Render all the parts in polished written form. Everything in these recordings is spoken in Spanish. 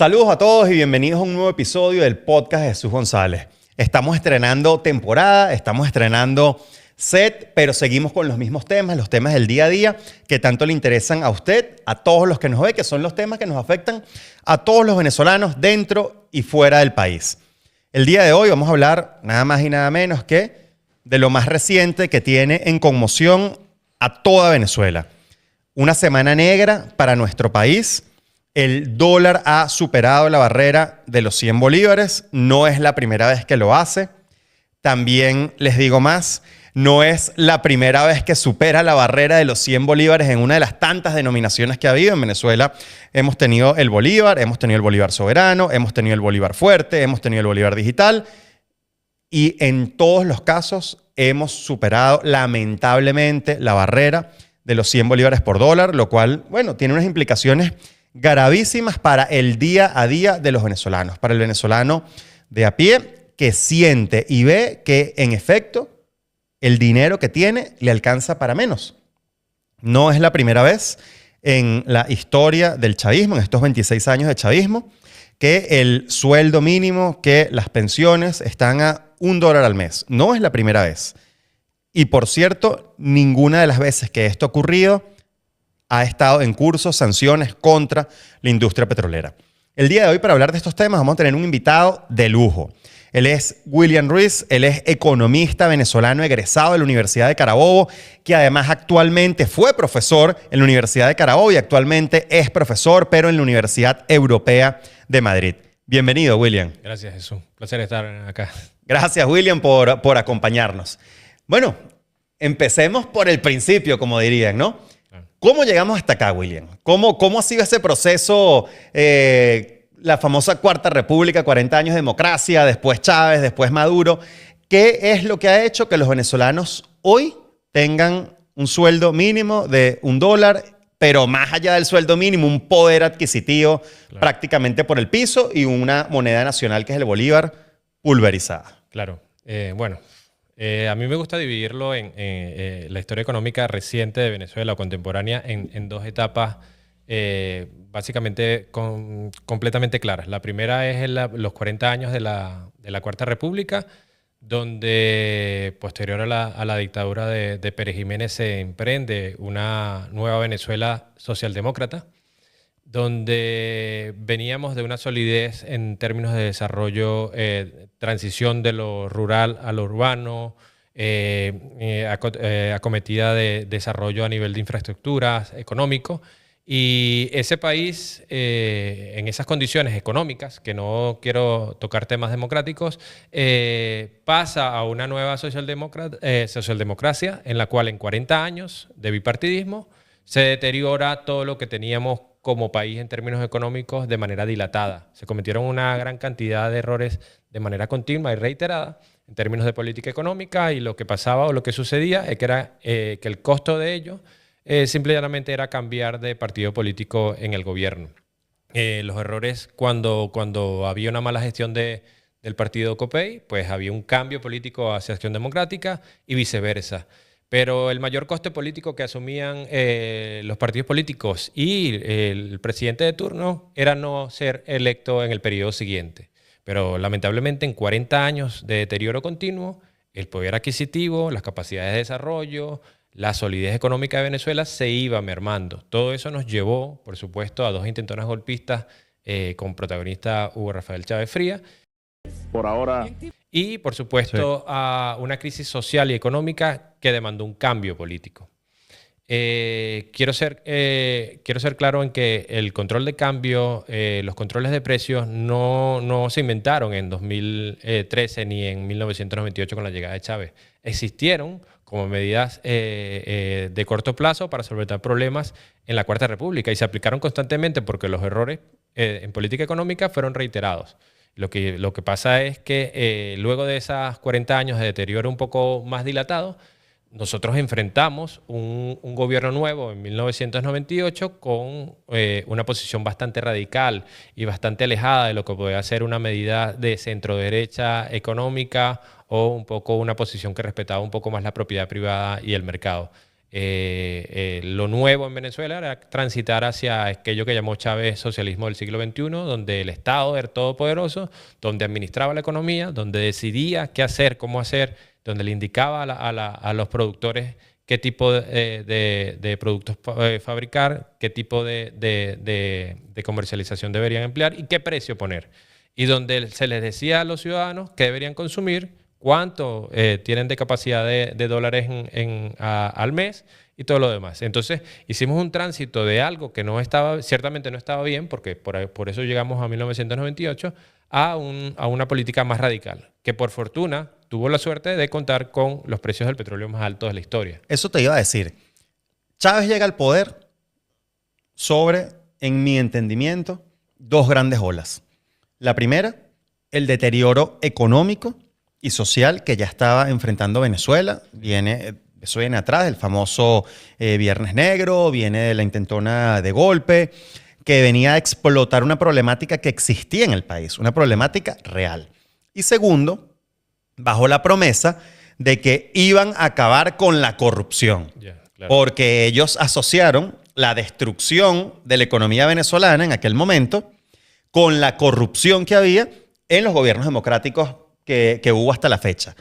Saludos a todos y bienvenidos a un nuevo episodio del podcast de Jesús González. Estamos estrenando temporada, estamos estrenando set, pero seguimos con los mismos temas, los temas del día a día que tanto le interesan a usted, a todos los que nos ven, que son los temas que nos afectan a todos los venezolanos dentro y fuera del país. El día de hoy vamos a hablar nada más y nada menos que de lo más reciente que tiene en conmoción a toda Venezuela. Una semana negra para nuestro país. El dólar ha superado la barrera de los 100 bolívares. No es la primera vez que lo hace. También les digo más, no es la primera vez que supera la barrera de los 100 bolívares en una de las tantas denominaciones que ha habido en Venezuela. Hemos tenido el bolívar soberano, hemos tenido el bolívar fuerte, hemos tenido el bolívar digital. Y en todos los casos hemos superado lamentablemente la barrera de los 100 bolívares por dólar, lo cual, bueno, tiene unas implicaciones gravísimas para el día a día de los venezolanos, para el venezolano de a pie que siente y ve que, en efecto, el dinero que tiene le alcanza para menos. No es la primera vez en la historia del chavismo, en estos 26 años de chavismo, que el sueldo mínimo, que las pensiones están a $1 al mes. No es la primera vez. Y, por cierto, ninguna de las veces que esto ha ocurrido ha estado en curso sanciones contra la industria petrolera. El día de hoy, para hablar de estos temas, vamos a tener un invitado de lujo. Él es William Ruiz, él es economista venezolano egresado de la Universidad de Carabobo, que además actualmente fue profesor en la Universidad de Carabobo y actualmente es profesor, pero en la Universidad Europea de Madrid. Bienvenido, William. Gracias, Jesús. Placer estar acá. Gracias, William, por acompañarnos. Bueno, empecemos por el principio, como dirían, ¿no? ¿Cómo llegamos hasta acá, William? ¿Cómo ha sido ese proceso, la famosa Cuarta República, 40 años de democracia, después Chávez, después Maduro? ¿Qué es lo que ha hecho que los venezolanos hoy tengan un sueldo mínimo de $1, pero más allá del sueldo mínimo, un poder adquisitivo prácticamente por el piso y una moneda nacional que es el bolívar pulverizada? Claro. A mí me gusta dividirlo en la historia económica reciente de Venezuela, contemporánea, en dos etapas básicamente completamente claras. La primera es los 40 años de la Cuarta República, donde posterior a la dictadura de Pérez Jiménez se emprende una nueva Venezuela socialdemócrata, donde veníamos de una solidez en términos de desarrollo, transición de lo rural a lo urbano, acometida de desarrollo a nivel de infraestructuras económico. Y ese país, en esas condiciones económicas, que no quiero tocar temas democráticos, pasa a una nueva socialdemocracia en la cual en 40 años de bipartidismo se deteriora todo lo que teníamos como país en términos económicos de manera dilatada. Se cometieron una gran cantidad de errores de manera continua y reiterada en términos de política económica, y lo que pasaba o lo que sucedía es que el costo de ello simplemente era cambiar de partido político en el gobierno. Los errores cuando había una mala gestión del partido COPEI, pues había un cambio político hacia Acción Democrática y viceversa. Pero el mayor coste político que asumían los partidos políticos y el presidente de turno era no ser electo en el periodo siguiente. Pero lamentablemente en 40 años de deterioro continuo, el poder adquisitivo, las capacidades de desarrollo, la solidez económica de Venezuela se iba mermando. Todo eso nos llevó, por supuesto, a dos intentonas golpistas con protagonista Hugo Rafael Chávez Fría. Por ahora. Y, por supuesto, a una crisis social y económica que demandó un cambio político. Quiero ser claro en que el control de cambio, los controles de precios no se inventaron en 2013 ni en 1998 con la llegada de Chávez. Existieron como medidas de corto plazo para solventar problemas en la Cuarta República y se aplicaron constantemente porque los errores en política económica fueron reiterados. Lo que pasa es que luego de esos 40 años de deterioro un poco más dilatado, nosotros enfrentamos un gobierno nuevo en 1998 con una posición bastante radical y bastante alejada de lo que podía ser una medida de centro-derecha económica o un poco una posición que respetaba un poco más la propiedad privada y el mercado. Lo nuevo en Venezuela era transitar hacia aquello que llamó Chávez socialismo del siglo XXI, donde el Estado era todopoderoso, donde administraba la economía, donde decidía qué hacer, cómo hacer, donde le indicaba a los productores qué tipo de productos fabricar, qué tipo de comercialización deberían emplear y qué precio poner. Y donde se les decía a los ciudadanos qué deberían consumir, cuánto tienen de capacidad de dólares al mes y todo lo demás. Entonces, hicimos un tránsito de algo que ciertamente no estaba bien, porque por eso llegamos a 1998, a una política más radical, que por fortuna tuvo la suerte de contar con los precios del petróleo más altos de la historia. Eso te iba a decir. Chávez llega al poder sobre, en mi entendimiento, dos grandes olas. La primera, el deterioro económico y social que ya estaba enfrentando Venezuela. Eso viene atrás, el famoso Viernes Negro, viene de la intentona de golpe, que venía a explotar una problemática que existía en el país, una problemática real. Y segundo, bajo la promesa de que iban a acabar con la corrupción, claro. Porque ellos asociaron la destrucción de la economía venezolana en aquel momento con la corrupción que había en los gobiernos democráticos que hubo hasta la fecha.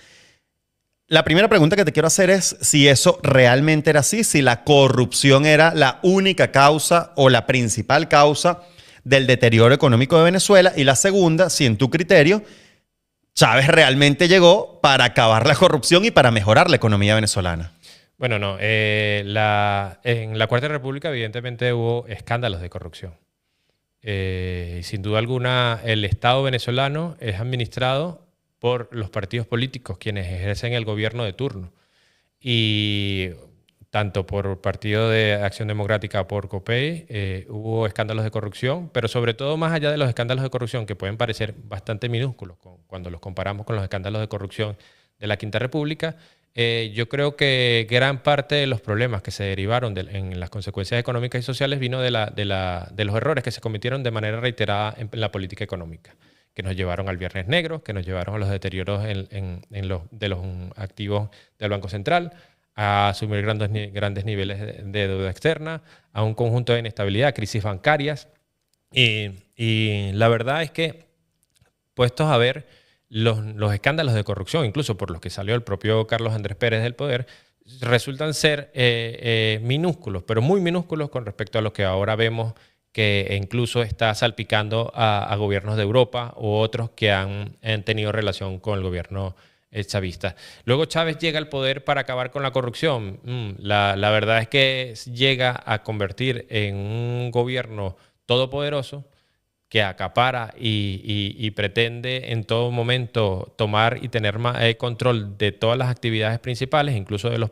La primera pregunta que te quiero hacer es si eso realmente era así, si la corrupción era la única causa o la principal causa del deterioro económico de Venezuela. Y la segunda, si en tu criterio, Chávez realmente llegó para acabar la corrupción y para mejorar la economía venezolana. Bueno, no. En la Cuarta República, evidentemente, hubo escándalos de corrupción. Sin duda alguna, el Estado venezolano es administrado por los partidos políticos, quienes ejercen el gobierno de turno. Y tanto por Partido de Acción Democrática, por COPEI, hubo escándalos de corrupción, pero sobre todo más allá de los escándalos de corrupción, que pueden parecer bastante minúsculos cuando los comparamos con los escándalos de corrupción de la Quinta República, yo creo que gran parte de los problemas que se derivaron en las consecuencias económicas y sociales vino de los errores que se cometieron de manera reiterada en la política económica, que nos llevaron al Viernes Negro, que nos llevaron a los deterioros de los activos del Banco Central, a asumir grandes niveles de deuda externa, a un conjunto de inestabilidad, crisis bancarias. Y la verdad es que, puestos a ver los escándalos de corrupción, incluso por los que salió el propio Carlos Andrés Pérez del poder, resultan ser minúsculos, pero muy minúsculos con respecto a lo que ahora vemos que incluso está salpicando a gobiernos de Europa u otros que han tenido relación con el gobierno chavista. Luego Chávez llega al poder para acabar con la corrupción. La verdad es que llega a convertir en un gobierno todopoderoso que acapara y pretende en todo momento tomar y tener control de todas las actividades principales, incluso de los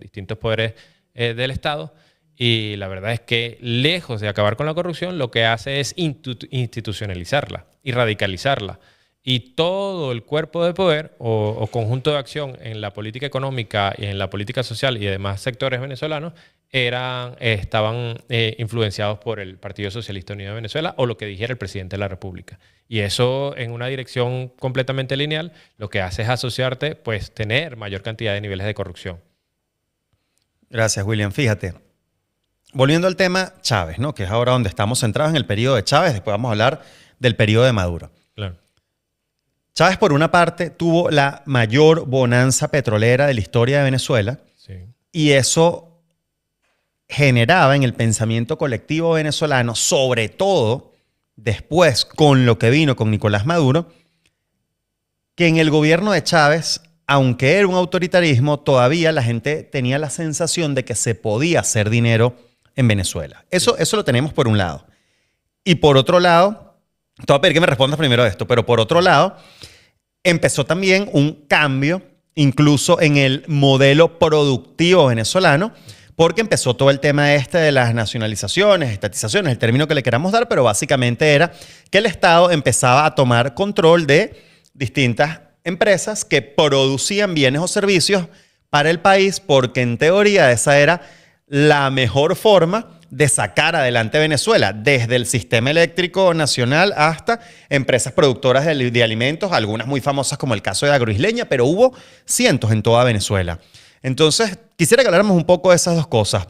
distintos poderes del Estado. Y la verdad es que, lejos de acabar con la corrupción, lo que hace es institucionalizarla y radicalizarla. Y todo el cuerpo de poder o conjunto de acción en la política económica y en la política social y demás sectores venezolanos estaban influenciados por el Partido Socialista Unido de Venezuela o lo que dijera el presidente de la República. Y eso, en una dirección completamente lineal, lo que hace es asociarte, pues, tener mayor cantidad de niveles de corrupción. Gracias, William. Fíjate. Volviendo al tema Chávez, ¿no? Que es ahora donde estamos centrados en el periodo de Chávez, después vamos a hablar del periodo de Maduro. Claro. Chávez, por una parte, tuvo la mayor bonanza petrolera de la historia de Venezuela, sí. Y eso generaba en el pensamiento colectivo venezolano, sobre todo después con lo que vino con Nicolás Maduro, que en el gobierno de Chávez, aunque era un autoritarismo, todavía la gente tenía la sensación de que se podía hacer dinero en Venezuela. Eso lo tenemos por un lado. Y por otro lado, te voy a pedir que me respondas primero a esto, pero por otro lado, empezó también un cambio incluso en el modelo productivo venezolano, porque empezó todo el tema de las nacionalizaciones, estatizaciones, el término que le queramos dar, pero básicamente era que el Estado empezaba a tomar control de distintas empresas que producían bienes o servicios para el país, porque en teoría esa era la mejor forma de sacar adelante Venezuela, desde el sistema eléctrico nacional hasta empresas productoras de alimentos, algunas muy famosas como el caso de Agroisleña, pero hubo cientos en toda Venezuela. Entonces, quisiera que habláramos un poco de esas dos cosas.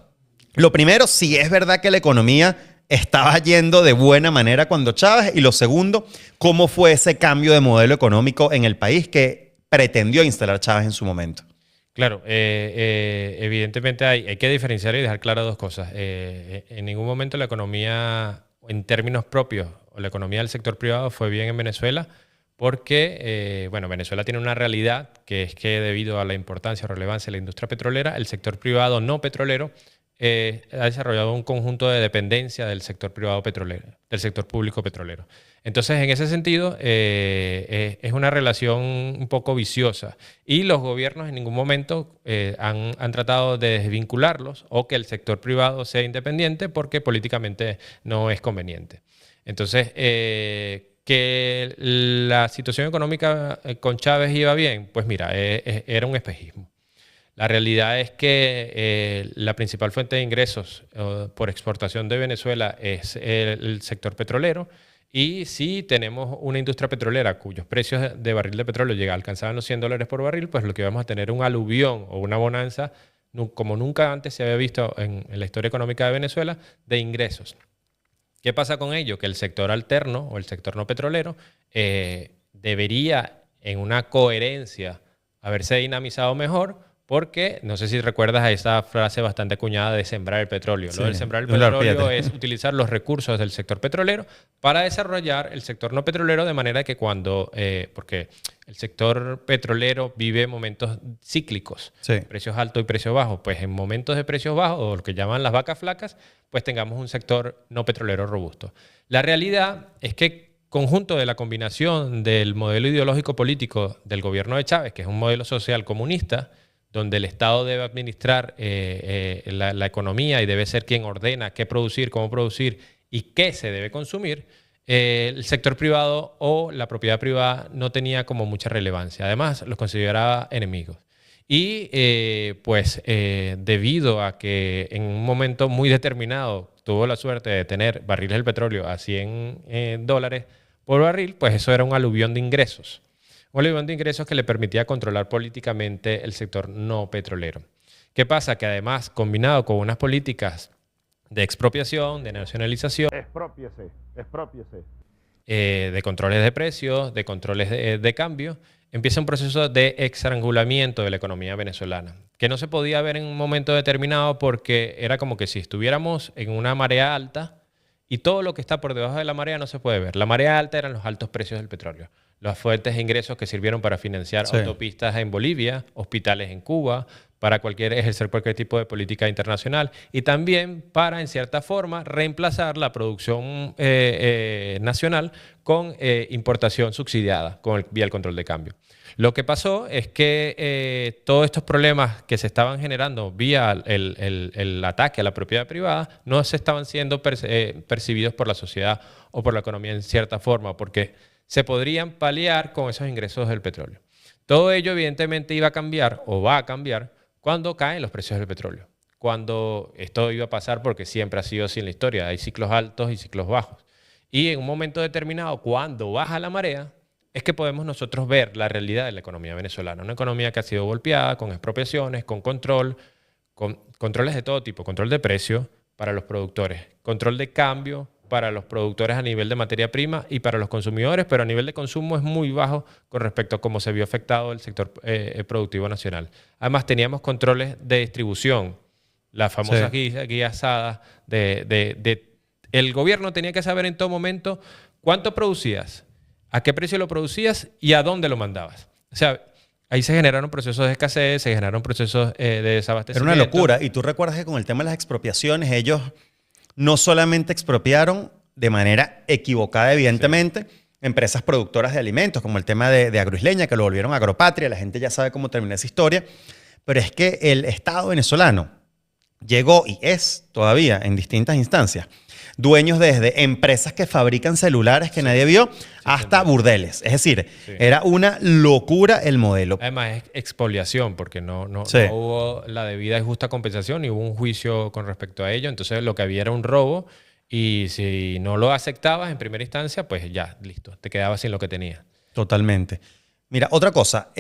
Lo primero, si es verdad que la economía estaba yendo de buena manera cuando Chávez. Y lo segundo, ¿cómo fue ese cambio de modelo económico en el país que pretendió instalar Chávez en su momento? Claro, evidentemente hay que diferenciar y dejar claras dos cosas. En ningún momento la economía, en términos propios, o la economía del sector privado fue bien en Venezuela, porque, bueno, Venezuela tiene una realidad que es que debido a la importancia o relevancia de la industria petrolera, el sector privado no petrolero ha desarrollado un conjunto de dependencia del sector privado petrolero, del sector público petrolero. Entonces, en ese sentido, es una relación un poco viciosa y los gobiernos en ningún momento han tratado de desvincularlos o que el sector privado sea independiente porque políticamente no es conveniente. Entonces, que la situación económica con Chávez iba bien, pues mira, era un espejismo. La realidad es que la principal fuente de ingresos por exportación de Venezuela es el sector petrolero y si tenemos una industria petrolera cuyos precios de barril de petróleo alcanzaban los $100 por barril, pues lo que vamos a tener un aluvión o una bonanza como nunca antes se había visto en la historia económica de Venezuela de ingresos. ¿Qué pasa con ello? Que el sector alterno o el sector no petrolero debería en una coherencia haberse dinamizado mejor. Porque, no sé si recuerdas a esa frase bastante acuñada de sembrar el petróleo. Sí. Lo del sembrar el petróleo es utilizar los recursos del sector petrolero para desarrollar el sector no petrolero de manera que cuando... porque el sector petrolero vive momentos cíclicos, Sí. precios altos y precios bajos. Pues en momentos de precios bajos, o lo que llaman las vacas flacas, pues tengamos un sector no petrolero robusto. La realidad es que conjunto de la combinación del modelo ideológico político del gobierno de Chávez, que es un modelo social comunista, donde el Estado debe administrar la economía y debe ser quien ordena qué producir, cómo producir y qué se debe consumir, el sector privado o la propiedad privada no tenía como mucha relevancia. Además, los consideraba enemigos. Y debido a que en un momento muy determinado tuvo la suerte de tener barriles del petróleo a $100 por barril, pues eso era un aluvión de ingresos. Un aluvión de ingresos que le permitía controlar políticamente el sector no petrolero. ¿Qué pasa? Que además, combinado con unas políticas de expropiación, de nacionalización, Exprópiese. de controles de precios, de controles de cambio, empieza un proceso de estrangulamiento de la economía venezolana, que no se podía ver en un momento determinado porque era como que si estuviéramos en una marea alta y todo lo que está por debajo de la marea no se puede ver. La marea alta eran los altos precios del petróleo, las fuentes de ingresos que sirvieron para financiar autopistas en Bolivia, hospitales en Cuba, para ejercer cualquier tipo de política internacional y también para, en cierta forma, reemplazar la producción nacional con importación subsidiada vía el control de cambio. Lo que pasó es que todos estos problemas que se estaban generando vía el ataque a la propiedad privada no se estaban siendo percibidos por la sociedad o por la economía en cierta forma, porque se podrían paliar con esos ingresos del petróleo. Todo ello evidentemente iba a cambiar o va a cambiar cuando caen los precios del petróleo. Cuando esto iba a pasar porque siempre ha sido así en la historia. Hay ciclos altos y ciclos bajos. Y en un momento determinado, cuando baja la marea, es que podemos nosotros ver la realidad de la economía venezolana. Una economía que ha sido golpeada con expropiaciones, con controles de todo tipo. Control de precio para los productores, control de cambio para los productores a nivel de materia prima y para los consumidores, pero a nivel de consumo es muy bajo con respecto a cómo se vio afectado el sector productivo nacional. Además, teníamos controles de distribución, las famosas guías ADA. El gobierno tenía que saber en todo momento cuánto producías, a qué precio lo producías y a dónde lo mandabas. O sea, ahí se generaron procesos de escasez, se generaron procesos de desabastecimiento. Era una locura. Y tú recuerdas que con el tema de las expropiaciones, ellos no solamente expropiaron de manera equivocada, evidentemente, empresas productoras de alimentos, como el tema de Agroisleña, que lo volvieron Agropatria, la gente ya sabe cómo termina esa historia, pero es que el Estado venezolano llegó y es todavía en distintas instancias dueños desde empresas que fabrican celulares que nadie vio hasta budeles. Es decir, era una locura el modelo. Además es expoliación porque no hubo la debida y justa compensación ni hubo un juicio con respecto a ello. Entonces lo que había era un robo y si no lo aceptabas en primera instancia, pues ya, listo, te quedabas sin lo que tenías. Totalmente. Mira, otra cosa.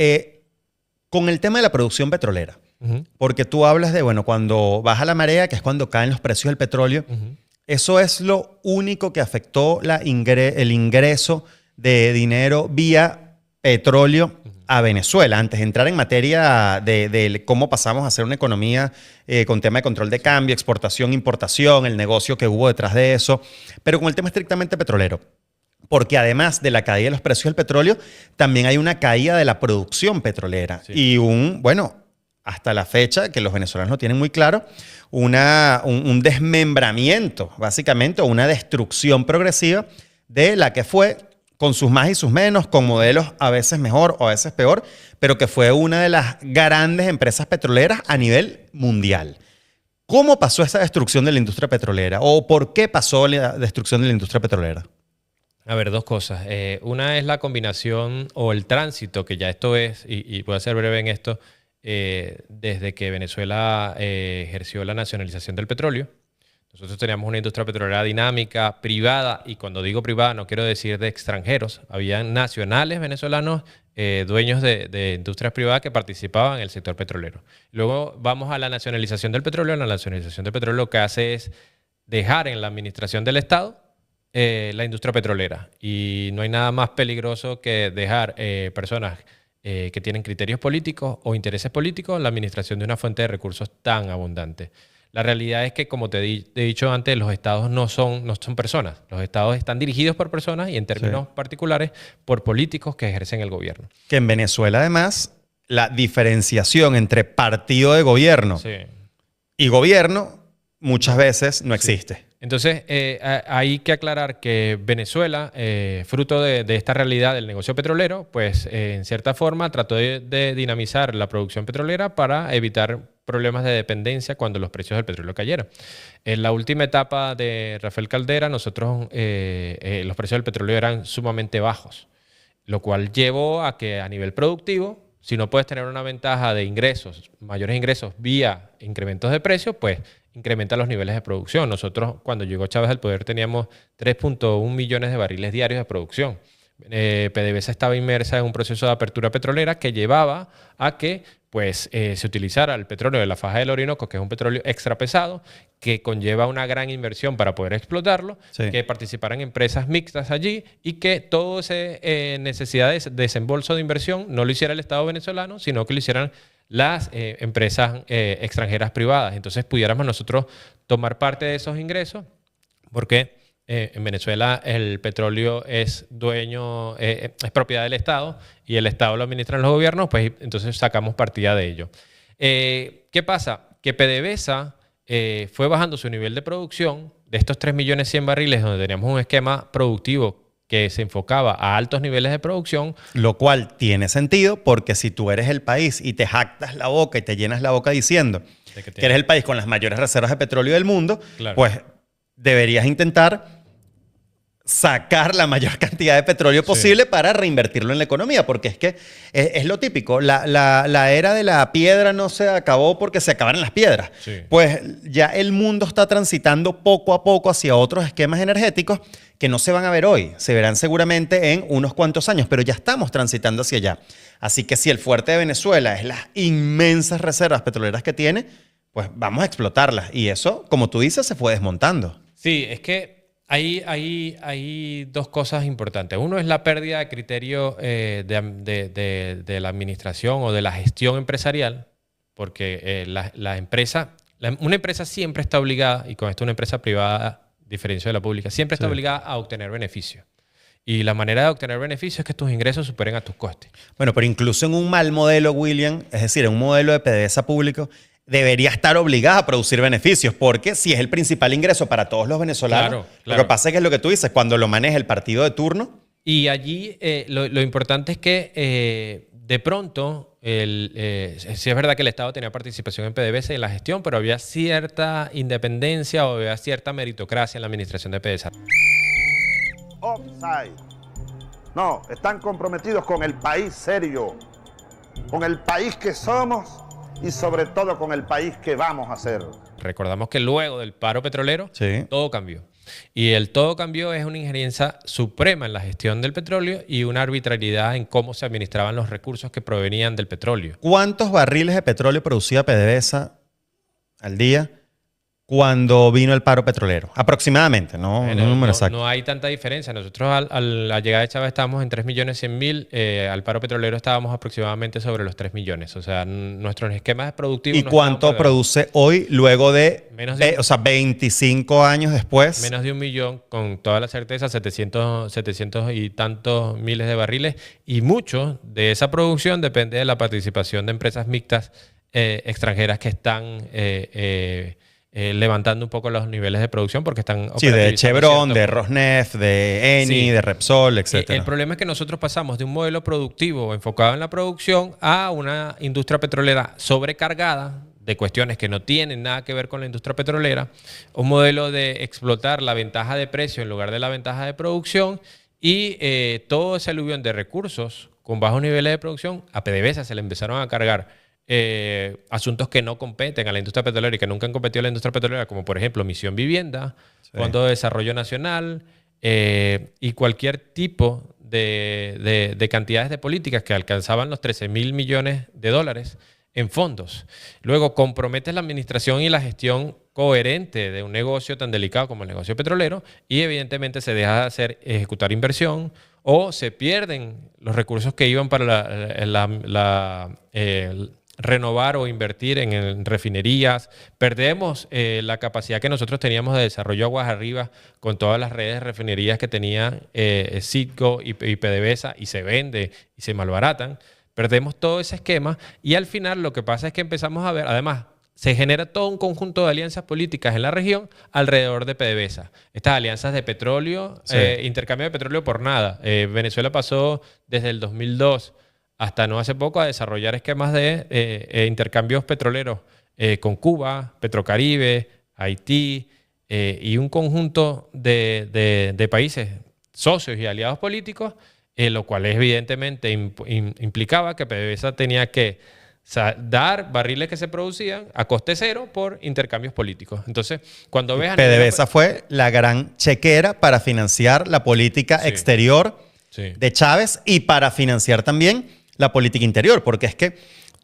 Con el tema de la producción petrolera, porque tú hablas de, bueno, cuando baja la marea, que es cuando caen los precios del petróleo, eso es lo único que afectó el ingreso de dinero vía petróleo a Venezuela. Antes de entrar en materia de cómo pasamos a ser una economía con tema de control de cambio, exportación, importación, el negocio que hubo detrás de eso, pero con el tema estrictamente petrolero. Porque además de la caída de los precios del petróleo, también hay una caída de la producción petrolera. Sí. Y hasta la fecha, que los venezolanos lo tienen muy claro, un desmembramiento, básicamente, o una destrucción progresiva de la que fue, con sus más y sus menos, con modelos a veces mejor o a veces peor, pero que fue una de las grandes empresas petroleras a nivel mundial. ¿Cómo pasó esa destrucción de la industria petrolera? ¿O por qué pasó la destrucción de la industria petrolera? A ver, dos cosas. Una es la combinación o el tránsito, que ya esto es, y voy a ser breve en esto, desde que Venezuela ejerció la nacionalización del petróleo. Nosotros teníamos una industria petrolera dinámica, privada, y cuando digo privada no quiero decir de extranjeros. Habían nacionales venezolanos, dueños de industrias privadas que participaban en el sector petrolero. Luego vamos a la nacionalización del petróleo. La nacionalización del petróleo lo que hace es dejar en la administración del Estado la industria petrolera. Y no hay nada más peligroso que dejar personas que tienen criterios políticos o intereses políticos en la administración de una fuente de recursos tan abundante. La realidad es que, como te he dicho antes, los estados no son personas. Los estados están dirigidos por personas y, en términos particulares, por políticos que ejercen el gobierno. Que en Venezuela, además, la diferenciación entre partido de gobierno y gobierno muchas veces no existe. Entonces, hay que aclarar que Venezuela, fruto de esta realidad del negocio petrolero, pues en cierta forma trató de dinamizar la producción petrolera para evitar problemas de dependencia cuando los precios del petróleo cayeran. En la última etapa de Rafael Caldera, los precios del petróleo eran sumamente bajos, lo cual llevó a que a nivel productivo, si no puedes tener una ventaja de ingresos, mayores ingresos vía incrementos de precios, pues incrementa los niveles de producción. Nosotros, cuando llegó Chávez al poder, teníamos 3.1 millones de barriles diarios de producción. PDVSA estaba inmersa en un proceso de apertura petrolera que llevaba a que se utilizara el petróleo de la faja del Orinoco, que es un petróleo extra pesado, que conlleva una gran inversión para poder explotarlo, que participaran empresas mixtas allí y que toda esa necesidad de desembolso de inversión no lo hiciera el Estado venezolano, sino que lo hicieran las empresas extranjeras privadas. Entonces pudiéramos nosotros tomar parte de esos ingresos, porque en Venezuela el petróleo es propiedad del Estado y el Estado lo administran los gobiernos, pues entonces sacamos partida de ello. ¿Qué pasa? Que PDVSA fue bajando su nivel de producción de estos 3.100.000 barriles, donde teníamos un esquema productivo que se enfocaba a altos niveles de producción. Lo cual tiene sentido, porque si tú eres el país y te jactas la boca y te llenas la boca diciendo que eres el país con las mayores reservas de petróleo del mundo, pues deberías intentar sacar la mayor cantidad de petróleo posible para reinvertirlo en la economía, porque es que es lo típico. La era de la piedra no se acabó porque se acabaron las piedras. Pues ya el mundo está transitando poco a poco hacia otros esquemas energéticos que no se van a ver hoy, se verán seguramente en unos cuantos años, pero ya estamos transitando hacia allá. Así que si el fuerte de Venezuela es las inmensas reservas petroleras que tiene, pues vamos a explotarlas. Y eso, como tú dices, se fue desmontando. Sí, es que hay dos cosas importantes. Uno es la pérdida de criterio de la administración o de la gestión empresarial, porque una empresa siempre está obligada, y con esto una empresa privada, a diferencia de la pública, siempre está obligada a obtener beneficios. Y la manera de obtener beneficios es que tus ingresos superen a tus costes. Bueno, pero incluso en un mal modelo, William, es decir, en un modelo de PDVSA público, debería estar obligada a producir beneficios, porque si es el principal ingreso para todos los venezolanos, lo que pasa es que es lo que tú dices, cuando lo maneja el partido de turno. Y allí lo importante es que de pronto, sí es verdad que el Estado tenía participación en PDVSA y en la gestión, pero había cierta independencia o había cierta meritocracia en la administración de PDVSA. Offside. No, están comprometidos con el país serio, con el país que somos y sobre todo con el país que vamos a ser. Recordamos que luego del paro petrolero todo cambió. Y el todo cambió es una injerencia suprema en la gestión del petróleo y una arbitrariedad en cómo se administraban los recursos que provenían del petróleo. ¿Cuántos barriles de petróleo producía PDVSA al día cuando vino el paro petrolero? Aproximadamente, ¿no? Bueno, Un número exacto. no hay tanta diferencia. Nosotros a la llegada de Chávez estábamos en 3.100.000, al paro petrolero estábamos aproximadamente sobre los 3 millones. O sea, nuestros esquemas productivos... ¿Y no cuánto estaban por produce hoy luego de, Menos de- o sea, 25 años después? menos de 1 millón, con toda la certeza, 700 y tantos miles de barriles. Y mucho de esa producción depende de la participación de empresas mixtas extranjeras que están levantando un poco los niveles de producción porque están Sí, de operativizando Chevron, cierto- de Rosneft, de Eni, Sí. de Repsol, etc. El problema es que nosotros pasamos de un modelo productivo enfocado en la producción a una industria petrolera sobrecargada de cuestiones que no tienen nada que ver con la industria petrolera, un modelo de explotar la ventaja de precio en lugar de la ventaja de producción y todo ese aluvión de recursos con bajos niveles de producción, a PDVSA se le empezaron a cargar asuntos que no competen a la industria petrolera y que nunca han competido a la industria petrolera, como por ejemplo Misión Vivienda, Sí. Fondo de Desarrollo Nacional y cualquier tipo de cantidades de políticas que alcanzaban los 13.000 millones de dólares en fondos. Luego comprometes la administración y la gestión coherente de un negocio tan delicado como el negocio petrolero y evidentemente se deja de ejecutar inversión o se pierden los recursos que iban para renovar o invertir en refinerías. Perdemos la capacidad que nosotros teníamos de desarrollo aguas arriba con todas las redes de refinerías que tenía Citgo y PDVSA y se vende y se malbaratan. Perdemos todo ese esquema y al final lo que pasa es que empezamos a ver, además, se genera todo un conjunto de alianzas políticas en la región alrededor de PDVSA. Estas alianzas de petróleo, Sí. intercambio de petróleo por nada. Venezuela pasó desde el 2002 hasta no hace poco a desarrollar esquemas de intercambios petroleros con Cuba, Petrocaribe, Haití y un conjunto de países socios y aliados políticos, lo cual evidentemente implicaba que PDVSA tenía que dar barriles que se producían a coste cero por intercambios políticos. Entonces, cuando ves... PDVSA fue la gran chequera para financiar la política Sí. exterior Sí. de Chávez y para financiar también la política interior, porque es que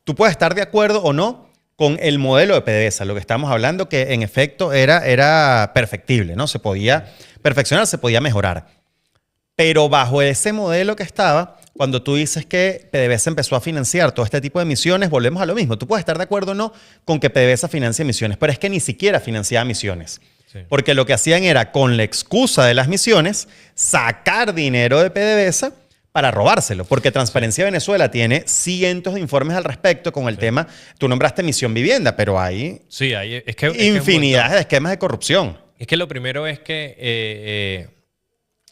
tú puedes estar de acuerdo o no con el modelo de PDVSA, lo que estamos hablando que en efecto era perfectible, ¿no? Se podía perfeccionar, se podía mejorar. Pero bajo ese modelo que estaba, cuando tú dices que PDVSA empezó a financiar todo este tipo de misiones, volvemos a lo mismo. Tú puedes estar de acuerdo o no con que PDVSA financie misiones, pero es que ni siquiera financiaba misiones. Sí. Porque lo que hacían era, con la excusa de las misiones, sacar dinero de PDVSA para robárselo. Porque Transparencia Venezuela tiene cientos de informes al respecto con el tema. Tú nombraste Misión Vivienda, pero hay Sí, es que es un infinidad de esquemas de corrupción. Es que lo primero es que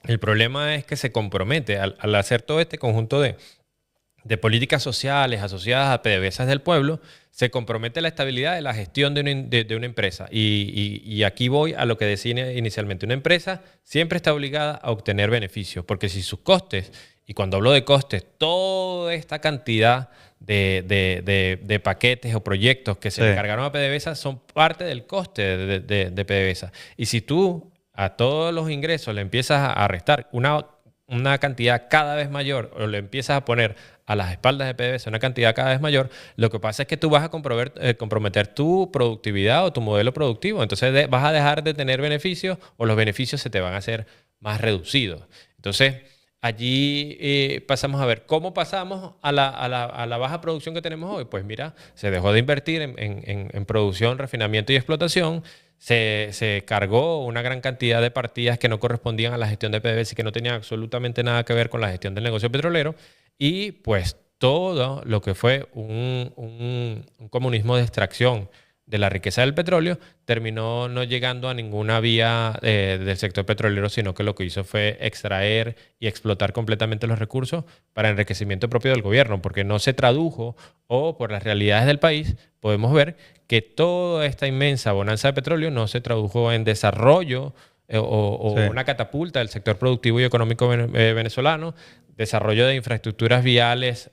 el problema es que se compromete al hacer todo este conjunto de políticas sociales asociadas a PDVSA del pueblo, se compromete la estabilidad de la gestión de una empresa. Y aquí voy a lo que decía inicialmente. Una empresa siempre está obligada a obtener beneficios, porque si sus costes, y cuando hablo de costes, toda esta cantidad de paquetes o proyectos que se Sí. le cargaron a PDVSA son parte del coste de PDVSA. Y si tú a todos los ingresos le empiezas a restar una cantidad cada vez mayor o le empiezas a poner a las espaldas de PDVSA una cantidad cada vez mayor, lo que pasa es que tú vas a comprometer tu productividad o tu modelo productivo. Entonces vas a dejar de tener beneficios o los beneficios se te van a hacer más reducidos. Entonces allí pasamos a ver cómo pasamos a la baja producción que tenemos hoy. Pues mira, se dejó de invertir en producción, refinamiento y explotación. Se cargó una gran cantidad de partidas que no correspondían a la gestión de PDVSA y que no tenían absolutamente nada que ver con la gestión del negocio petrolero. Y pues todo lo que fue un comunismo de extracción de la riqueza del petróleo terminó no llegando a ninguna vía del sector petrolero, sino que lo que hizo fue extraer y explotar completamente los recursos para enriquecimiento propio del gobierno, porque no se tradujo o por las realidades del país podemos ver que toda esta inmensa bonanza de petróleo no se tradujo en desarrollo o Sí. una catapulta del sector productivo y económico venezolano, desarrollo de infraestructuras viales,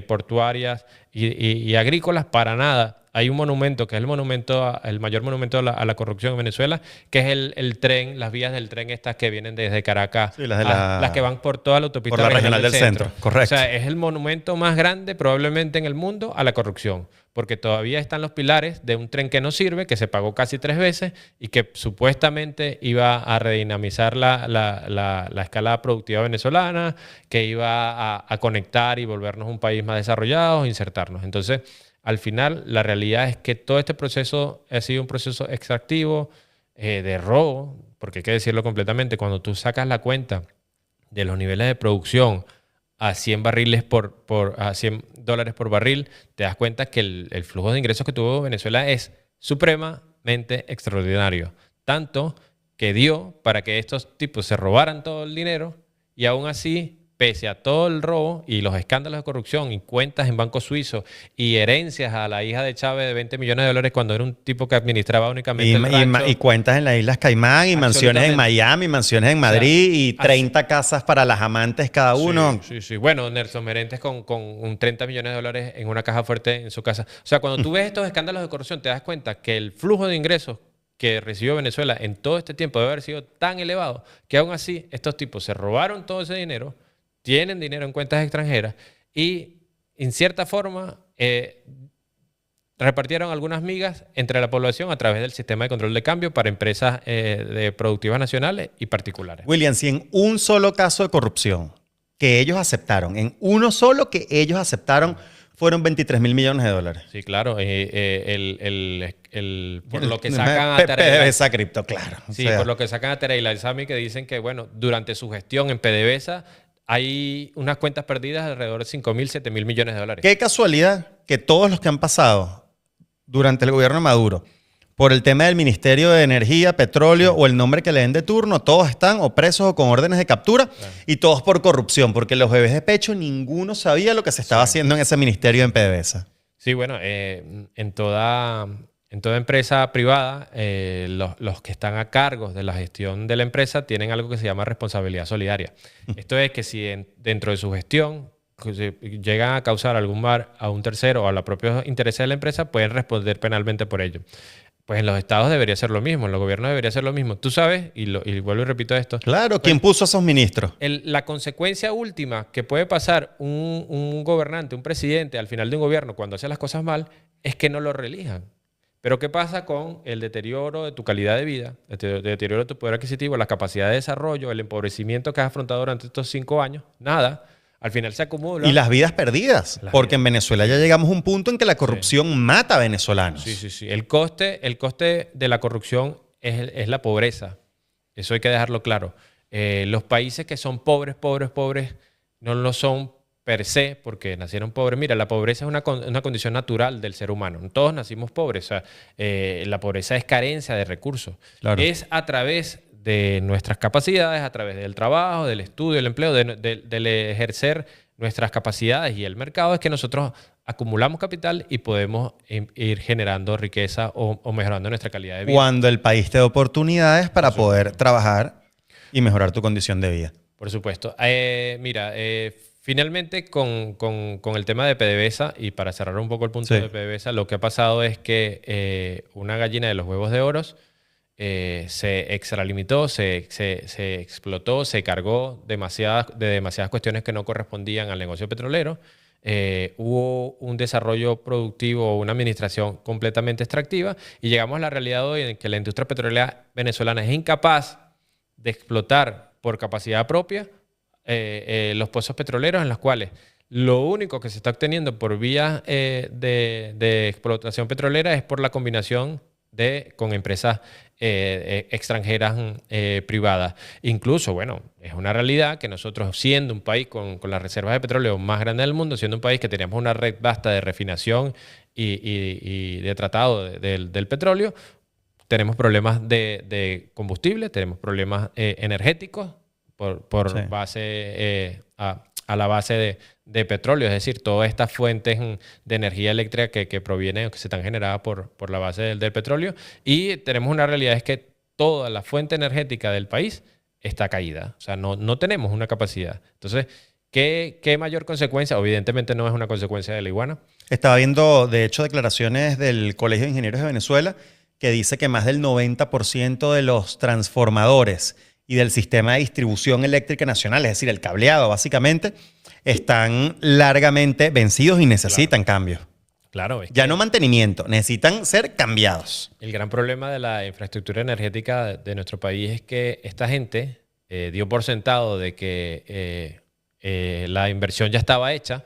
portuarias y agrícolas, para nada hay un monumento que es el mayor monumento a la corrupción en Venezuela, que es el tren, las vías del tren estas que vienen desde Caracas, Sí, las de las que van por toda la autopista por la regional del centro, correcto. O sea, es el monumento más grande probablemente en el mundo a la corrupción, porque todavía están los pilares de un tren que no sirve, que se pagó casi 3 veces y que supuestamente iba a redinamizar la escala productiva venezolana, que iba a conectar y volvernos un país más desarrollado, insertarnos. Entonces, al final, la realidad es que todo este proceso ha sido un proceso extractivo, de robo, porque hay que decirlo completamente, cuando tú sacas la cuenta de los niveles de producción a 100 barriles a $100 por barril, te das cuenta que el flujo de ingresos que tuvo Venezuela es supremamente extraordinario. Tanto que dio para que estos tipos se robaran todo el dinero y aún así, pese a todo el robo y los escándalos de corrupción y cuentas en bancos suizos y herencias a la hija de Chávez de $20 millones cuando era un tipo que administraba únicamente el rancho. Y cuentas en las Islas Caimán, y mansiones en Miami, mansiones en Madrid, y 30 casas para las amantes cada uno. Sí. Bueno, Nelson Merentes con un $30 millones en una caja fuerte en su casa. O sea, cuando tú ves estos escándalos de corrupción, te das cuenta que el flujo de ingresos que recibió Venezuela en todo este tiempo debe haber sido tan elevado que aún así estos tipos se robaron todo ese dinero, tienen dinero en cuentas extranjeras y, en cierta forma, repartieron algunas migas entre la población a través del sistema de control de cambio para empresas de productivas nacionales y particulares. William, si en un solo caso de corrupción que ellos aceptaron, en uno solo que ellos aceptaron, fueron $23 mil millones. Sí, claro. Por lo que sacan a PDVSA Cripto, claro. Sí, por lo que sacan a Tereila y Sami, que dicen que, bueno, durante su gestión en PDVSA hay unas cuentas perdidas de alrededor de $5.000, $7.000 millones. Qué casualidad que todos los que han pasado durante el gobierno de Maduro por el tema del Ministerio de Energía, Petróleo o el nombre que le den de turno, todos están o presos o con órdenes de captura, y todos por corrupción, porque los bebés de pecho ninguno sabía lo que se estaba haciendo en ese ministerio en PDVSA. Sí, bueno, en toda empresa privada, los que están a cargo de la gestión de la empresa tienen algo que se llama responsabilidad solidaria. Esto es que si dentro de su gestión llegan a causar algún mal a un tercero o a los propios intereses de la empresa, pueden responder penalmente por ello. Pues en los estados debería ser lo mismo, en los gobiernos debería ser lo mismo. Tú sabes, y vuelvo y repito esto. Claro, ¿quién puso a esos ministros? La consecuencia última que puede pasar un gobernante, un presidente al final de un gobierno cuando hace las cosas mal, es que no lo reelijan. Pero ¿qué pasa con el deterioro de tu calidad de vida, el deterioro de tu poder adquisitivo, la capacidad de desarrollo, el empobrecimiento que has afrontado durante estos 5 años? Nada. Al final se acumula. Y las vidas perdidas. Porque en Venezuela ya llegamos a un punto en que la corrupción mata a venezolanos. Sí. El coste de la corrupción es la pobreza. Eso hay que dejarlo claro. Los países que son pobres, no lo son per se porque nacieron pobres. Mira, la pobreza es una condición natural del ser humano. Todos nacimos pobres. O sea, la pobreza es carencia de recursos. Claro. Es a través de nuestras capacidades, a través del trabajo, del estudio, del empleo, del ejercer nuestras capacidades y el mercado, es que nosotros acumulamos capital y podemos ir generando riqueza o mejorando nuestra calidad de vida. Cuando el país te da oportunidades para poder trabajar y mejorar tu condición de vida. Por supuesto. Finalmente, con el tema de PDVSA, y para cerrar un poco el punto de PDVSA, lo que ha pasado es que una gallina de los huevos de oro se extralimitó, se explotó, se cargó de demasiadas cuestiones que no correspondían al negocio petrolero. Hubo un desarrollo productivo, una administración completamente extractiva, y llegamos a la realidad hoy en que la industria petrolera venezolana es incapaz de explotar por capacidad propia los pozos petroleros, en los cuales lo único que se está obteniendo por vías de explotación petrolera es por la combinación con empresas extranjeras privadas. Incluso, bueno, es una realidad que nosotros, siendo un país con las reservas de petróleo más grandes del mundo, siendo un país que teníamos una red vasta de refinación y de tratado del petróleo, tenemos problemas de combustible, tenemos problemas energéticos por base a la base de petróleo, es decir, todas estas fuentes de energía eléctrica que provienen o que se están generadas por la base del petróleo, y tenemos una realidad, es que toda la fuente energética del país está caída, o sea, no tenemos una capacidad. Entonces, ¿Qué mayor consecuencia? Evidentemente no es una consecuencia de la iguana. Estaba viendo, de hecho, declaraciones del Colegio de Ingenieros de Venezuela que dice que más del 90% de los transformadores y del sistema de distribución eléctrica nacional, es decir, el cableado básicamente, están largamente vencidos y necesitan cambios. Claro, es Ya que no mantenimiento, necesitan ser cambiados. el gran problema de la infraestructura energética de nuestro país es que esta gente dio por sentado de que la inversión ya estaba hecha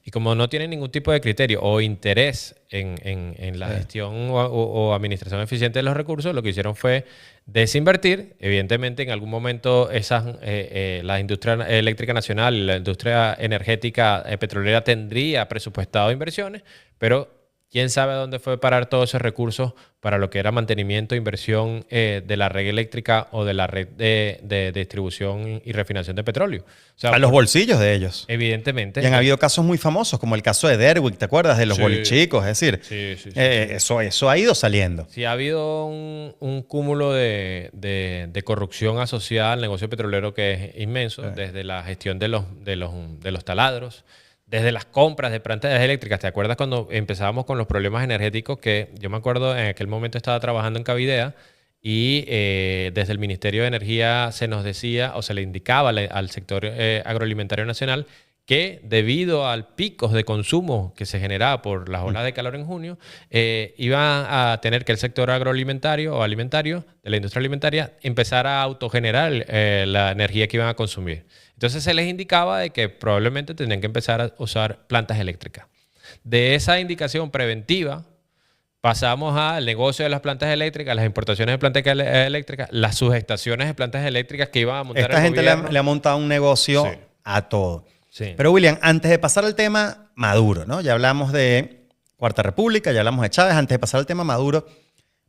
y como no tienen ningún tipo de criterio o interés en la gestión o administración eficiente de los recursos, lo que hicieron fue desinvertir. Evidentemente, en algún momento la industria eléctrica nacional y la industria energética petrolera tendría presupuestado inversiones, pero quién sabe dónde fue parar todos esos recursos para lo que era mantenimiento, inversión de la red eléctrica o de la red de distribución y refinación de petróleo. O sea, A los bolsillos de ellos. evidentemente. Y han habido casos muy famosos, como el caso de Derwick, ¿te acuerdas? De los Sí. bolichicos, es decir, Sí. eso ha ido saliendo. Sí, ha habido un cúmulo de corrupción asociada al negocio petrolero que es inmenso, desde la gestión de los taladros, desde las compras de plantas eléctricas. ¿Te acuerdas cuando empezábamos con los problemas energéticos? Que yo me acuerdo en aquel momento estaba trabajando en Cavidea y desde el Ministerio de Energía se nos decía o se le indicaba al sector agroalimentario nacional que debido al picos de consumo que se generaba por las olas de calor en junio, iba a tener que el sector agroalimentario o alimentario, de la industria alimentaria, empezar a autogenerar la energía que iban a consumir. Entonces se les indicaba de que probablemente tendrían que empezar a usar plantas eléctricas. De esa indicación preventiva, pasamos al negocio de las plantas eléctricas, las importaciones de plantas eléctricas, las subestaciones de plantas eléctricas que iban a montar Esta el gente gobierno. le ha montado un negocio Sí. a todo. Sí. Pero William, antes de pasar al tema Maduro, ¿no? Ya hablamos de Cuarta República, ya hablamos de Chávez. Antes de pasar al tema Maduro,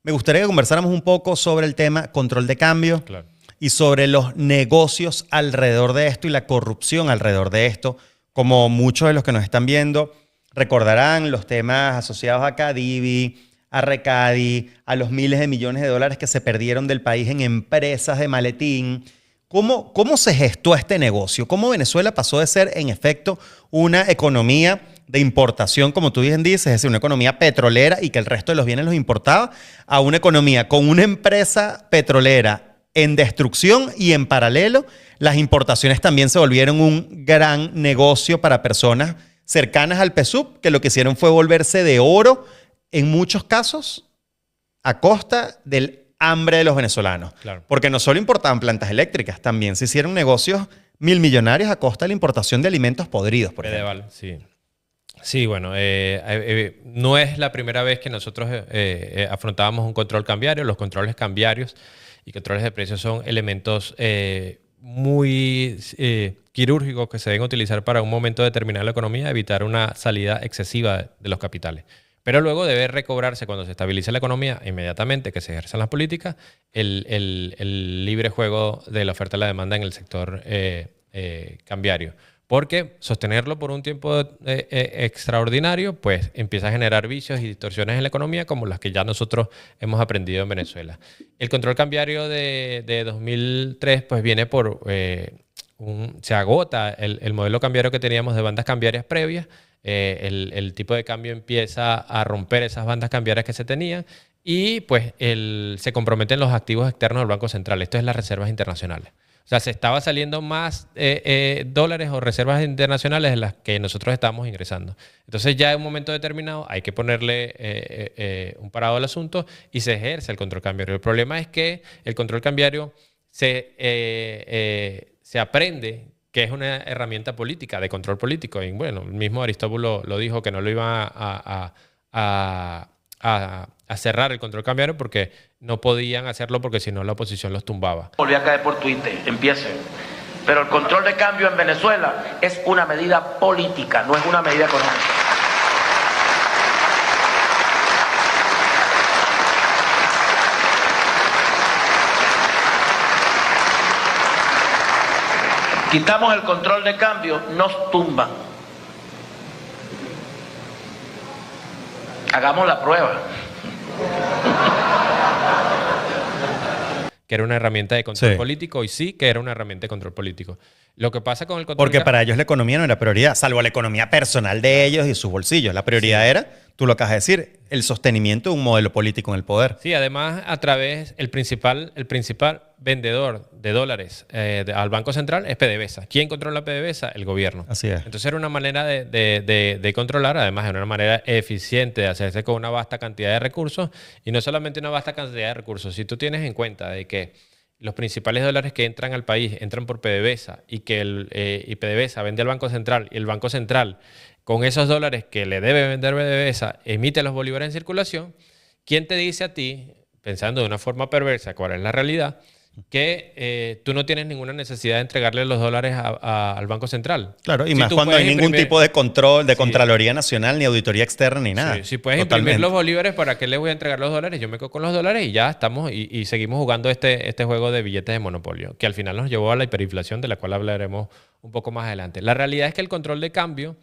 me gustaría que conversáramos un poco sobre el tema control de cambio Claro. y sobre los negocios alrededor de esto y la corrupción alrededor de esto. Como muchos de los que nos están viendo recordarán los temas asociados a Cadivi, a Recadi, a los miles de millones de dólares que se perdieron del país en empresas de maletín. ¿Cómo se gestó este negocio? ¿Cómo Venezuela pasó de ser, en efecto, una economía de importación, como tú bien dices, es decir, una economía petrolera y que el resto de los bienes los importaba, a una economía con una empresa petrolera en destrucción y en paralelo las importaciones también se volvieron un gran negocio para personas cercanas al PSUV, que lo que hicieron fue volverse de oro, en muchos casos, a costa del hambre de los venezolanos? Claro. Porque no solo importaban plantas eléctricas, también se hicieron negocios milmillonarios a costa de la importación de alimentos podridos, por ejemplo. Fedeval, sí. Sí, bueno, no es la primera vez que nosotros afrontábamos un control cambiario. Los controles cambiarios y controles de precios son elementos muy quirúrgicos que se deben utilizar para un momento determinado de la economía, evitar una salida excesiva de los capitales. Pero luego debe recobrarse cuando se estabilice la economía, inmediatamente que se ejerzan las políticas, el libre juego de la oferta y la demanda en el sector cambiario. Porque sostenerlo por un tiempo extraordinario, pues empieza a generar vicios y distorsiones en la economía como las que ya nosotros hemos aprendido en Venezuela. El control cambiario de 2003 pues viene por... se agota el modelo cambiario que teníamos de bandas cambiarias previas. El tipo de cambio empieza a romper esas bandas cambiarias que se tenían y pues se comprometen los activos externos del Banco Central. Esto es las reservas internacionales. O sea, se estaba saliendo más dólares o reservas internacionales de las que nosotros estábamos ingresando. Entonces ya en un momento determinado hay que ponerle un parado al asunto y se ejerce el control cambiario. El problema es que el control cambiario se aprende que es una herramienta política, de control político. Y bueno, el mismo Aristóbulo lo dijo, que no lo iba a cerrar el control cambiario porque no podían hacerlo porque si no la oposición los tumbaba. Volví a caer por Twitter, empiece. Pero el control de cambio en Venezuela es una medida política, no es una medida económica. Quitamos el control de cambio, nos tumban. Hagamos la prueba. que era una herramienta de control Sí. político y sí que era una herramienta de control político. Lo que pasa con el control... Porque para ellos la economía no era prioridad, salvo la economía personal de ellos y sus bolsillos. La prioridad era, tú lo acabas de decir, el sostenimiento de un modelo político en el poder. Sí, además, a través, el principal vendedor de dólares al Banco Central es PDVSA. ¿Quién controla PDVSA? El gobierno. Así es. Entonces era una manera de controlar, además era una manera eficiente de hacerse con una vasta cantidad de recursos, y no solamente una vasta cantidad de recursos. Si tú tienes en cuenta de que los principales dólares que entran al país entran por PDVSA y que y PDVSA vende al Banco Central y el Banco Central con esos dólares que le debe vender PDVSA emite los bolívares en circulación, ¿quién te dice a ti, pensando de una forma perversa cuál es la realidad, que tú no tienes ninguna necesidad de entregarle los dólares al Banco Central? Claro, y Si más tú cuando hay puedes ningún imprimir- tipo de control, de Sí. Contraloría Nacional, ni auditoría externa, ni nada. Sí, si puedes Totalmente. imprimir los bolívares, ¿para qué le voy a entregar los dólares? Yo me quedo con los dólares y ya estamos y seguimos jugando este juego de billetes de monopolio, que al final nos llevó a la hiperinflación, de la cual hablaremos un poco más adelante. La realidad es que el control de cambio,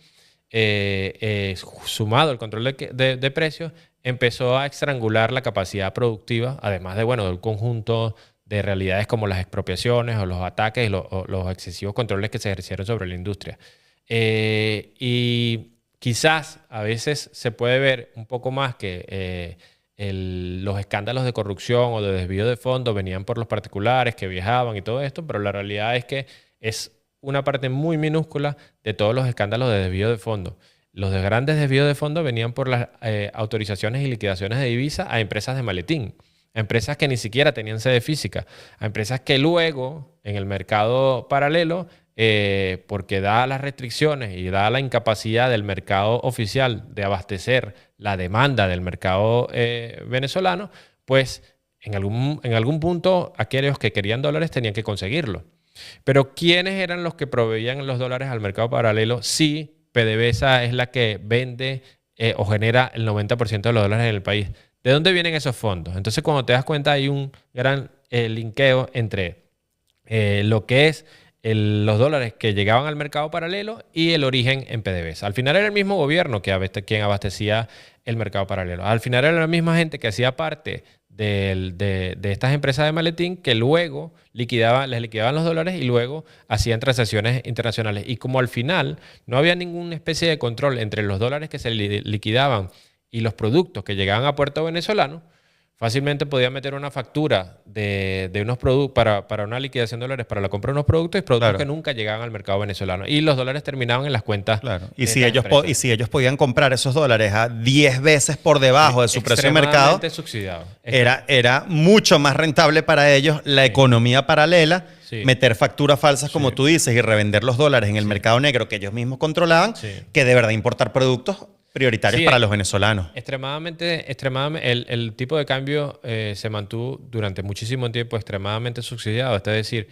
sumado al control de precios, empezó a estrangular la capacidad productiva, además de, bueno, del conjunto de realidades como las expropiaciones o los ataques o los excesivos controles que se ejercieron sobre la industria. Y quizás a veces se puede ver un poco más que los escándalos de corrupción o de desvío de fondos venían por los particulares que viajaban y todo esto, pero la realidad es que es una parte muy minúscula de todos los escándalos de desvío de fondos. Los de grandes desvíos de fondos venían por las autorizaciones y liquidaciones de divisas a empresas de maletín, a empresas que ni siquiera tenían sede física, a empresas que luego en el mercado paralelo, porque dadas las restricciones y dada la incapacidad del mercado oficial de abastecer la demanda del mercado venezolano, pues en algún punto aquellos que querían dólares tenían que conseguirlo. Pero ¿quiénes eran los que proveían los dólares al mercado paralelo? Sí, PDVSA es la que vende o genera el 90% de los dólares en el país. ¿De dónde vienen esos fondos? Entonces, cuando te das cuenta, hay un gran linkeo entre lo que es los dólares que llegaban al mercado paralelo y el origen en PDVSA. Al final era el mismo gobierno quien abastecía el mercado paralelo. Al final era la misma gente que hacía parte de estas empresas de maletín que luego les liquidaban los dólares y luego hacían transacciones internacionales. Y como al final no había ninguna especie de control entre los dólares que se liquidaban y los productos que llegaban a puerto venezolano, fácilmente podía meter una factura de unos productos para una liquidación de dólares para la compra de unos productos y productos Claro. que nunca llegaban al mercado venezolano. Y los dólares terminaban en las cuentas. Claro. de Y si, estas empresas. y si ellos podían comprar esos dólares a 10 veces por debajo de su precio de mercado, Extremadamente subsidiado. era mucho más rentable para ellos la economía paralela, Sí. meter facturas falsas, como tú dices, y revender los dólares en el mercado negro que ellos mismos controlaban, Sí. que de verdad importar productos prioritarios Sí, para los venezolanos. Extremadamente, el tipo de cambio se mantuvo durante muchísimo tiempo extremadamente subsidiado, es decir,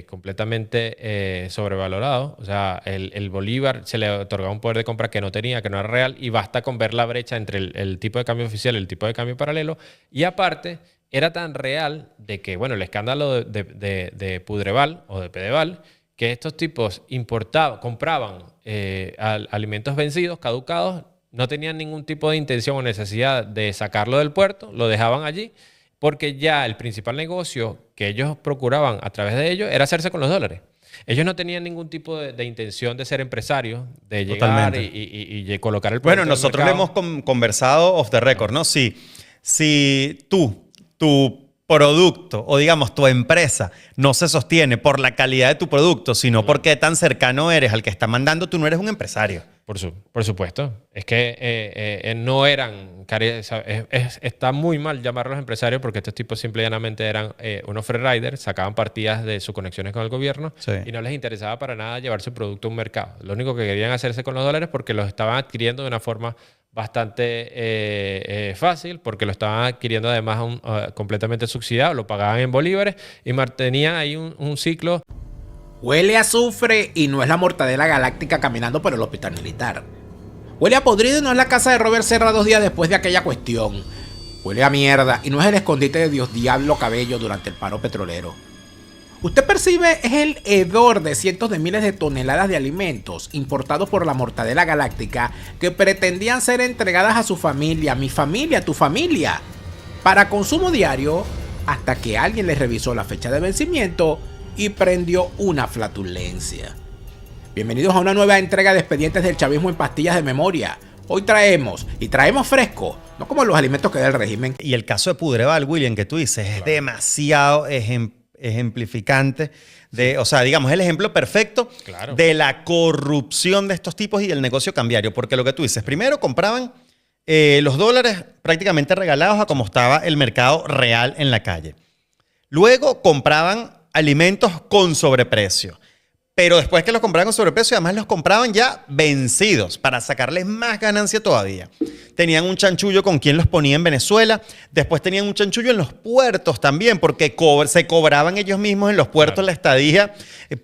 completamente sobrevalorado. O sea, el bolívar se le otorgaba un poder de compra que no tenía, que no era real, y basta con ver la brecha entre el tipo de cambio oficial y el tipo de cambio paralelo. Y aparte, era tan real de que, bueno, el escándalo de Pudreval o de Pedeval, que estos tipos compraban alimentos vencidos, caducados, no tenían ningún tipo de intención o necesidad de sacarlo del puerto, lo dejaban allí, porque ya el principal negocio que ellos procuraban a través de ellos era hacerse con los dólares. Ellos no tenían ningún tipo de intención de ser empresarios, de llegar Totalmente. y colocar el Bueno, producto en el nosotros lo mercado. hemos conversado off the record, ¿no? Si tu producto o digamos tu empresa no se sostiene por la calidad de tu producto, sino porque tan cercano eres al que está mandando, tú no eres un empresario. Por supuesto. Es que no eran... Está muy mal llamarlos empresarios porque estos tipos simple y llanamente eran unos freeriders, sacaban partidas de sus conexiones con el gobierno Sí. y no les interesaba para nada llevar su producto a un mercado. Lo único que querían hacerse con los dólares porque los estaban adquiriendo de una forma bastante fácil, porque lo estaban adquiriendo además completamente subsidiado, lo pagaban en bolívares y mantenían ahí un ciclo. Huele a azufre y no es la mortadela galáctica caminando por el hospital militar. Huele a podrido y no es la casa de Robert Serra 2 días después de aquella cuestión. Huele a mierda y no es el escondite de Dios Diablo Cabello durante el paro petrolero. Usted percibe es el hedor de cientos de miles de toneladas de alimentos importados por la mortadela galáctica que pretendían ser entregadas a su familia, mi familia, tu familia, para consumo diario hasta que alguien les revisó la fecha de vencimiento y prendió una flatulencia. Bienvenidos a una nueva entrega de Expedientes del Chavismo en pastillas de memoria. Hoy traemos fresco, no como los alimentos que da el régimen. Y el caso de Pudreval, William, que tú dices, es demasiado ejemplificante. O sea, digamos, es el ejemplo perfecto de la corrupción de estos tipos y del negocio cambiario. Porque lo que tú dices, primero compraban los dólares prácticamente regalados a como estaba el mercado real en la calle. Luego compraban alimentos con sobreprecio. Pero después que los compraban con sobreprecio, además los compraban ya vencidos para sacarles más ganancia todavía. Tenían un chanchullo con quien los ponía en Venezuela. Después tenían un chanchullo en los puertos también, porque se cobraban ellos mismos en los puertos la estadía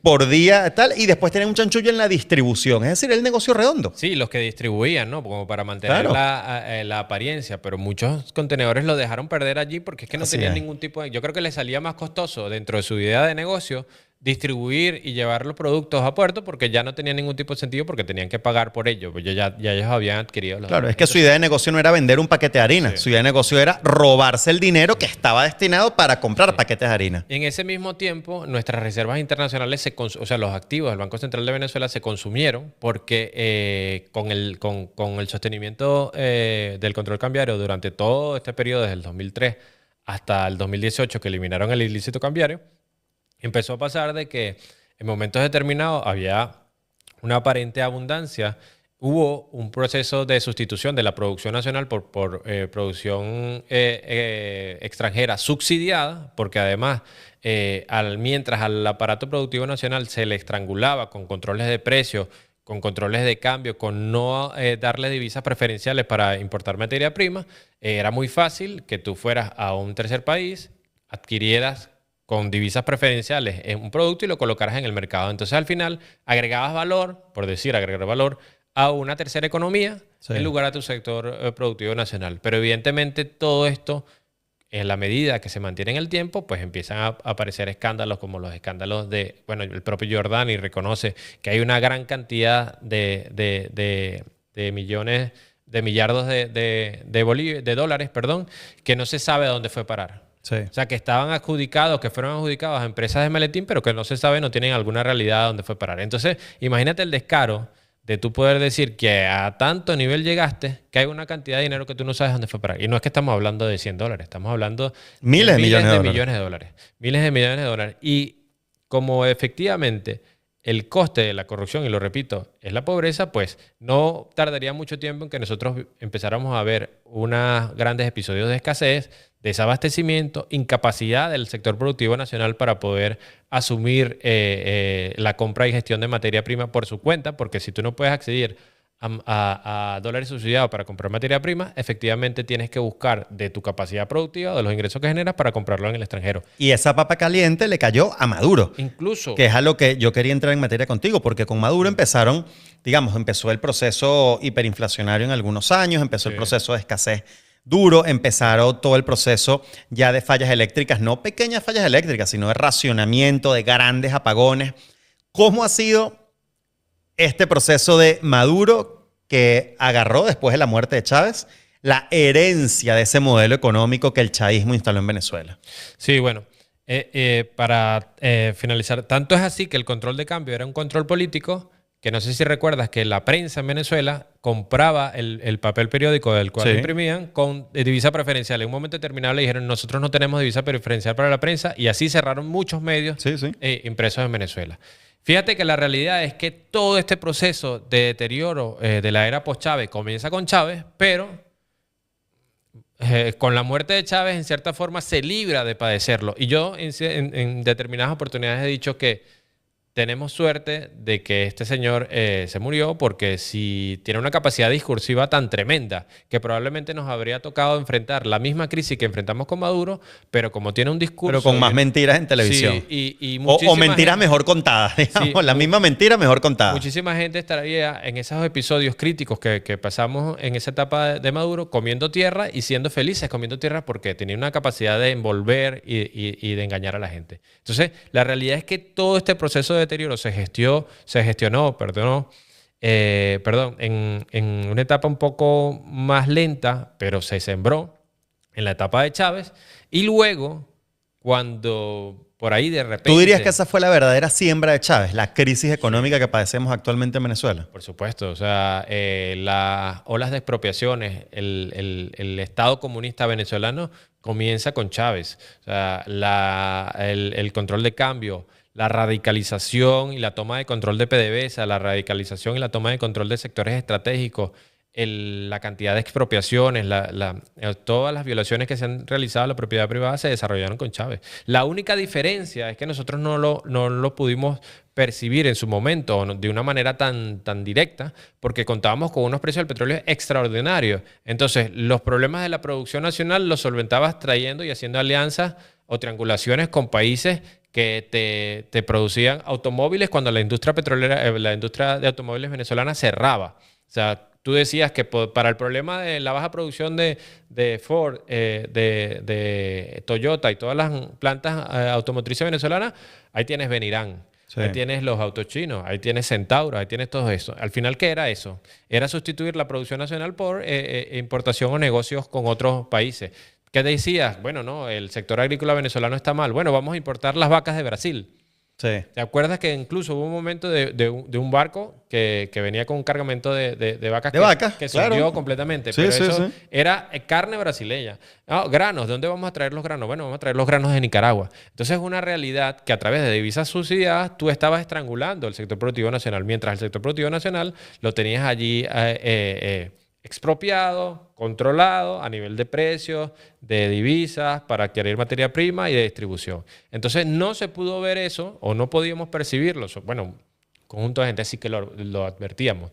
por día tal. Y después tenían un chanchullo en la distribución. Es decir, el negocio redondo. Sí, los que distribuían, ¿no? Como para mantener la apariencia. Pero muchos contenedores lo dejaron perder allí porque es que no tenían ningún tipo de... Yo creo que les salía más costoso dentro de su idea de negocio distribuir y llevar los productos a puerto porque ya no tenía ningún tipo de sentido porque tenían que pagar por ello. Pues ya ellos habían adquirido los... Claro, es que su idea de negocio no era vender un paquete de harina. Su idea de negocio era robarse el dinero que estaba destinado para comprar paquetes de harina. Y en ese mismo tiempo, nuestras reservas internacionales, o sea, los activos del Banco Central de Venezuela se consumieron porque con el sostenimiento del control cambiario durante todo este periodo, desde el 2003 hasta el 2018, que eliminaron el ilícito cambiario, empezó a pasar de que en momentos determinados había una aparente abundancia. Hubo un proceso de sustitución de la producción nacional por producción extranjera subsidiada, porque además, mientras al aparato productivo nacional se le estrangulaba con controles de precios, con controles de cambio, con no darle divisas preferenciales para importar materia prima, era muy fácil que tú fueras a un tercer país, adquirieras con divisas preferenciales en un producto y lo colocaras en el mercado. Entonces, al final, agregabas valor, por decir, agregar valor a una tercera economía en lugar a tu sector productivo nacional. Pero evidentemente todo esto, en la medida que se mantiene en el tiempo, pues empiezan a aparecer escándalos como los escándalos de... Bueno, el propio Giordani reconoce que hay una gran cantidad de millones, de millardos de dólares, que no se sabe a dónde fue a parar. Sí. O sea, que fueron adjudicados a empresas de maletín, pero que no se sabe, no tienen alguna realidad de dónde fue a parar. Entonces, imagínate el descaro de tú poder decir que a tanto nivel llegaste que hay una cantidad de dinero que tú no sabes dónde fue a parar. Y no es que estamos hablando de $100, estamos hablando miles de millones de dólares. Miles de millones de dólares. Y como efectivamente el coste de la corrupción, y lo repito, es la pobreza, pues no tardaría mucho tiempo en que nosotros empezáramos a ver unos grandes episodios de escasez, desabastecimiento, incapacidad del sector productivo nacional para poder asumir la compra y gestión de materia prima por su cuenta, porque si tú no puedes acceder a dólares subsidiados para comprar materia prima, efectivamente tienes que buscar de tu capacidad productiva, de los ingresos que generas para comprarlo en el extranjero. Y esa papa caliente le cayó a Maduro. Incluso. Que es a lo que yo quería entrar en materia contigo, porque con Maduro empezó el proceso hiperinflacionario en algunos años, empezó el proceso de escasez duro, empezaron todo el proceso ya de fallas eléctricas, no pequeñas fallas eléctricas, sino de racionamiento, de grandes apagones. ¿Cómo ha sido este proceso de Maduro que agarró después de la muerte de Chávez la herencia de ese modelo económico que el chavismo instaló en Venezuela? Sí, bueno, para finalizar, tanto es así que el control de cambio era un control político, que no sé si recuerdas que la prensa en Venezuela compraba el papel periódico del cual imprimían con divisa preferencial. En un momento determinado le dijeron, nosotros no tenemos divisa preferencial para la prensa, y así cerraron muchos medios impresos en Venezuela. Fíjate que la realidad es que todo este proceso de deterioro de la era post-Chávez comienza con Chávez, pero con la muerte de Chávez, en cierta forma, se libra de padecerlo. Y yo en determinadas oportunidades he dicho que tenemos suerte de que este señor se murió, porque si tiene una capacidad discursiva tan tremenda que probablemente nos habría tocado enfrentar la misma crisis que enfrentamos con Maduro, pero como tiene un discurso... Pero con más mentiras en televisión. Sí, o mentiras mejor contadas, digamos, la misma mentira mejor contada. Muchísima gente estaría en esos episodios críticos que pasamos en esa etapa de Maduro comiendo tierra y siendo felices comiendo tierra, porque tenía una capacidad de envolver y de engañar a la gente. Entonces, la realidad es que todo este proceso de deterioro se gestionó en una etapa un poco más lenta, pero se sembró en la etapa de Chávez, y luego cuando por ahí de repente... ¿Tú dirías que esa fue la verdadera siembra de Chávez, la crisis económica que padecemos actualmente en Venezuela? Por supuesto, o sea, las olas de expropiaciones, el Estado comunista venezolano comienza con Chávez. O sea, el control de cambio, la radicalización y la toma de control de PDVSA, la radicalización y la toma de control de sectores estratégicos, la cantidad de expropiaciones, todas las violaciones que se han realizado a la propiedad privada se desarrollaron con Chávez. La única diferencia es que nosotros no lo pudimos percibir en su momento de una manera tan directa porque contábamos con unos precios del petróleo extraordinarios. Entonces, los problemas de la producción nacional los solventabas trayendo y haciendo alianzas o triangulaciones con países que te producían automóviles cuando la industria petrolera, la industria de automóviles venezolana cerraba. O sea, tú decías que para el problema de la baja producción de Ford, de Toyota y todas las plantas automotrices venezolanas, ahí tienes Benirán, Sí. ahí tienes los autos chinos, ahí tienes Centauro, ahí tienes todo eso. Al final, ¿qué era eso? Era sustituir la producción nacional por importación o negocios con otros países. ¿Qué te decías? Bueno, no, el sector agrícola venezolano está mal. Bueno, vamos a importar las vacas de Brasil. Sí. ¿Te acuerdas que incluso hubo un momento de un barco que venía con un cargamento de vacas que se claro. hundió completamente? Sí, pero sí, eso sí. era carne brasileña. No, granos, ¿de dónde vamos a traer los granos? Bueno, vamos a traer los granos de Nicaragua. Entonces es una realidad que a través de divisas subsidiadas tú estabas estrangulando el sector productivo nacional, mientras el sector productivo nacional lo tenías allí expropiado, controlado a nivel de precios, de divisas, para adquirir materia prima y de distribución. Entonces no se pudo ver eso o no podíamos percibirlo. Bueno, un conjunto de gente sí que lo advertíamos,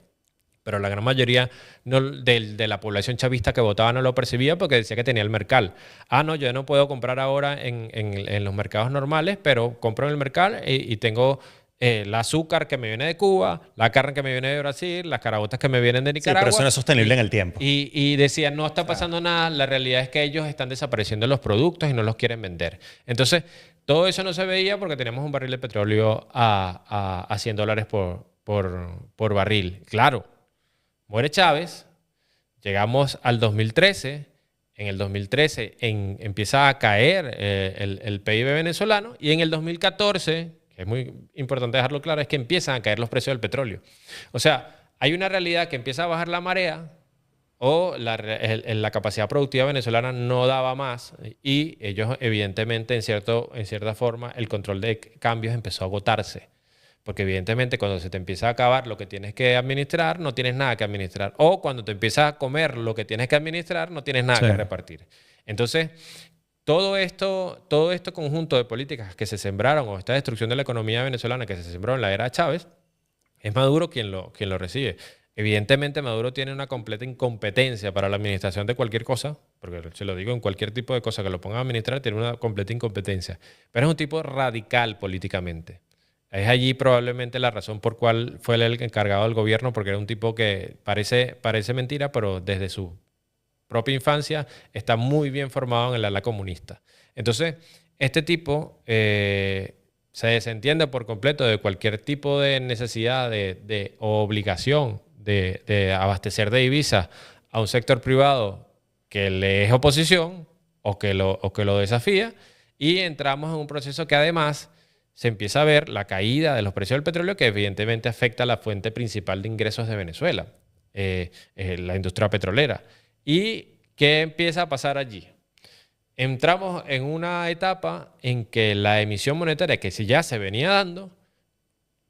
pero la gran mayoría de la población chavista que votaba no lo percibía porque decía que tenía el mercal. Ah, no, yo no puedo comprar ahora en los mercados normales, pero compro en el mercal y tengo... el azúcar que me viene de Cuba, la carne que me viene de Brasil, las carabotas que me vienen de Sí, Nicaragua. pero eso no es sostenible en el tiempo. Y decían, no está pasando nada, la realidad es que ellos están desapareciendo los productos y no los quieren vender. Entonces, todo eso no se veía porque teníamos un barril de petróleo a $100 por barril. Claro, muere Chávez, llegamos al 2013, en el 2013 empieza a caer el PIB venezolano y en el 2014... que es muy importante dejarlo claro, es que empiezan a caer los precios del petróleo. O sea, hay una realidad que empieza a bajar la marea o la capacidad productiva venezolana no daba más y ellos evidentemente en cierta forma el control de cambios empezó a agotarse. Porque evidentemente cuando se te empieza a acabar lo que tienes que administrar, no tienes nada que administrar. O cuando te empiezas a comer lo que tienes que administrar, no tienes nada Sí. que repartir. Entonces... Todo esto conjunto de políticas que se sembraron, o esta destrucción de la economía venezolana que se sembró en la era de Chávez, es Maduro quien lo recibe. Evidentemente, Maduro tiene una completa incompetencia para la administración de cualquier cosa, porque se lo digo, en cualquier tipo de cosa que lo pongan a administrar, tiene una completa incompetencia. Pero es un tipo radical políticamente. Es allí probablemente la razón por cual fue el encargado del gobierno, porque era un tipo que parece mentira, pero desde su propia infancia está muy bien formado en el ala comunista. Entonces, este tipo se desentiende por completo de cualquier tipo de necesidad o obligación de abastecer de divisas a un sector privado que le es oposición o que lo desafía, y entramos en un proceso que además se empieza a ver la caída de los precios del petróleo, que evidentemente afecta a la fuente principal de ingresos de Venezuela, la industria petrolera. ¿Y qué empieza a pasar allí? Entramos en una etapa en que la emisión monetaria, que si ya se venía dando,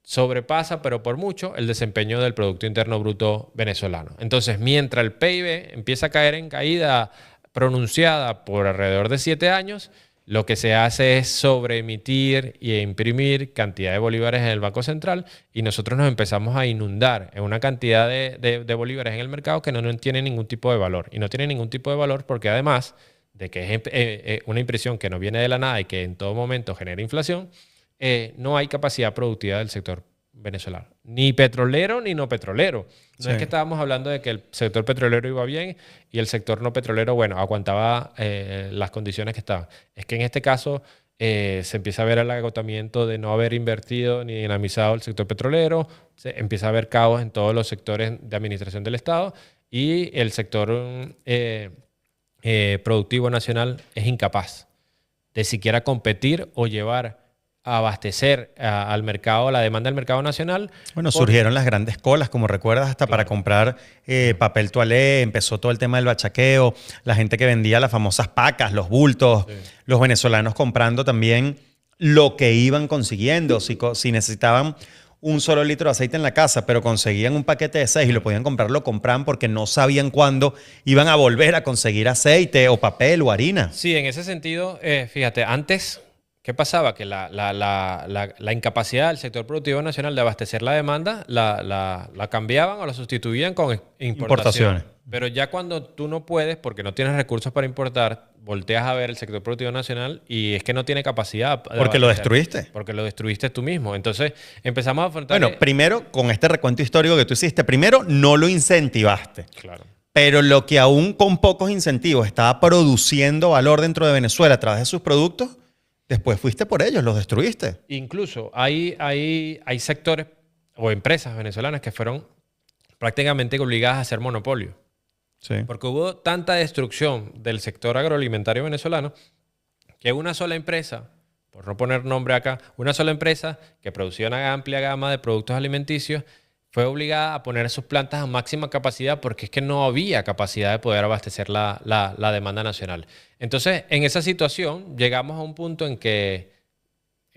sobrepasa, pero por mucho, el desempeño del Producto Interno Bruto venezolano. Entonces, mientras el PIB empieza a caer en caída pronunciada por alrededor de 7 años, lo que se hace es sobreemitir e imprimir cantidad de bolívares en el Banco Central, y nosotros nos empezamos a inundar en una cantidad de bolívares en el mercado que no tiene ningún tipo de valor. Y no tiene ningún tipo de valor porque además de que es una impresión que no viene de la nada y que en todo momento genera inflación, no hay capacidad productiva del sector venezolano. Ni petrolero ni no petrolero. No Sí. es que estábamos hablando de que el sector petrolero iba bien y el sector no petrolero, bueno, aguantaba las condiciones que estaban. Es que en este caso se empieza a ver el agotamiento de no haber invertido ni dinamizado el sector petrolero, se empieza a ver caos en todos los sectores de administración del Estado, y el sector productivo nacional es incapaz de siquiera competir o llevar a abastecer al mercado, la demanda del mercado nacional. Bueno, surgieron las grandes colas, como recuerdas, hasta para comprar papel toalé, empezó todo el tema del bachaqueo, la gente que vendía las famosas pacas, los bultos, los venezolanos comprando también lo que iban consiguiendo. Si necesitaban un solo litro de aceite en la casa, pero conseguían un paquete de 6 y lo podían comprar, lo compraban porque no sabían cuándo iban a volver a conseguir aceite o papel o harina. Sí, en ese sentido, fíjate, antes, ¿qué pasaba? Que la incapacidad del sector productivo nacional de abastecer la demanda la cambiaban o la sustituían con importaciones. Pero ya cuando tú no puedes, porque no tienes recursos para importar, volteas a ver el sector productivo nacional y es que no tiene capacidad. Porque lo destruiste. Porque lo destruiste tú mismo. Entonces empezamos a afrontar... Bueno, primero, con este recuento histórico que tú hiciste, primero no lo incentivaste. Claro. Pero lo que aún con pocos incentivos estaba produciendo valor dentro de Venezuela a través de sus productos, después fuiste por ellos, los destruiste. Incluso hay sectores o empresas venezolanas que fueron prácticamente obligadas a hacer monopolio. Sí. Porque hubo tanta destrucción del sector agroalimentario venezolano que una sola empresa, por no poner nombre acá, una sola empresa que producía una amplia gama de productos alimenticios fue obligada a poner sus plantas a máxima capacidad porque es que no había capacidad de poder abastecer la demanda nacional. Entonces, en esa situación llegamos a un punto en que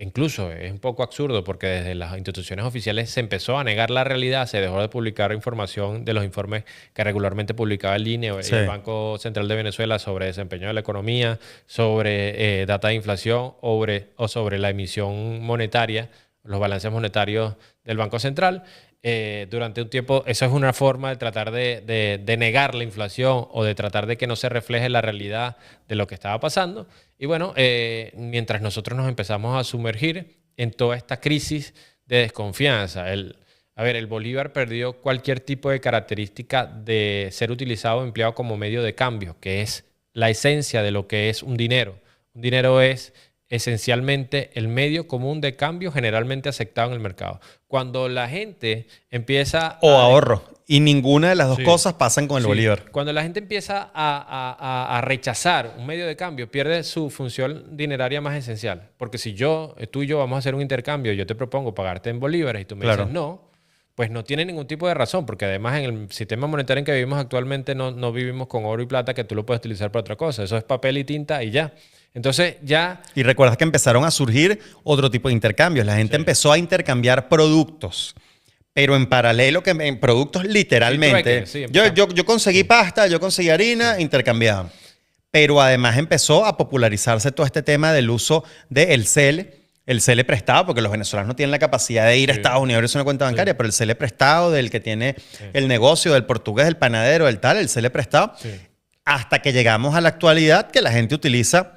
incluso es un poco absurdo porque desde las instituciones oficiales se empezó a negar la realidad, se dejó de publicar información de los informes que regularmente publicaba el INE o el Banco Central de Venezuela sobre desempeño de la economía, sobre data de inflación o sobre la emisión monetaria, los balances monetarios del Banco Central. Durante un tiempo, eso es una forma de tratar de negar la inflación o de tratar de que no se refleje la realidad de lo que estaba pasando. Y bueno, mientras nosotros nos empezamos a sumergir en toda esta crisis de desconfianza, el bolívar perdió cualquier tipo de característica de ser utilizado o empleado como medio de cambio, que es la esencia de lo que es un dinero. Un dinero es esencialmente el medio común de cambio generalmente aceptado en el mercado. Cuando la gente empieza o ahorro. Y ninguna de las dos cosas pasan con el bolívar. Cuando la gente empieza a rechazar un medio de cambio, pierde su función dineraria más esencial. Porque si tú y yo vamos a hacer un intercambio y yo te propongo pagarte en bolívares y tú me dices no, pues no tiene ningún tipo de razón, porque además en el sistema monetario en que vivimos actualmente no vivimos con oro y plata que tú lo puedes utilizar para otra cosa. Eso es papel y tinta y ya. Entonces ya... Y recuerdas que empezaron a surgir otro tipo de intercambios. La gente empezó a intercambiar productos, pero en paralelo en productos literalmente. Yo conseguí pasta, yo conseguí harina, intercambiaban. Pero además empezó a popularizarse todo este tema del uso del el CELE prestado, porque los venezolanos no tienen la capacidad de ir a Estados Unidos a abrirse una cuenta bancaria, pero el CELE prestado del que tiene el negocio, del portugués, del panadero, del tal, el CELE prestado, hasta que llegamos a la actualidad que la gente utiliza.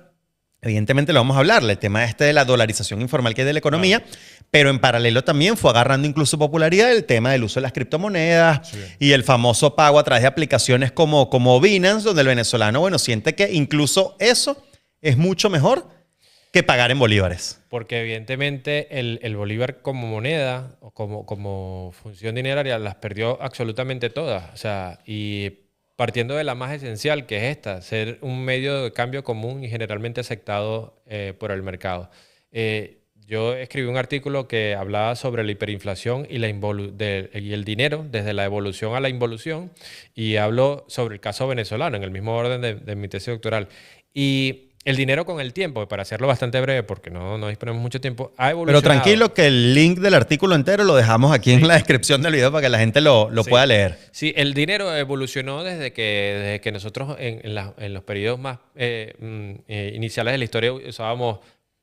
Evidentemente lo vamos a hablar, el tema de la dolarización informal que es de la economía, pero en paralelo también fue agarrando incluso popularidad el tema del uso de las criptomonedas y el famoso pago a través de aplicaciones como Binance, donde el venezolano, siente que incluso eso es mucho mejor que pagar en bolívares. Porque evidentemente el bolívar como moneda o como función dineraria las perdió absolutamente todas. O sea, y partiendo de la más esencial, que es esta, ser un medio de cambio común y generalmente aceptado por el mercado. Yo escribí un artículo que hablaba sobre la hiperinflación y el dinero, desde la evolución a la involución, y hablo sobre el caso venezolano, en el mismo orden de mi tesis doctoral. Y el dinero con el tiempo, para hacerlo bastante breve, porque no disponemos mucho tiempo, ha evolucionado. Pero tranquilo que el link del artículo entero lo dejamos aquí en la descripción del video para que la gente lo pueda leer. Sí, el dinero evolucionó desde que nosotros en los periodos más iniciales de la historia usábamos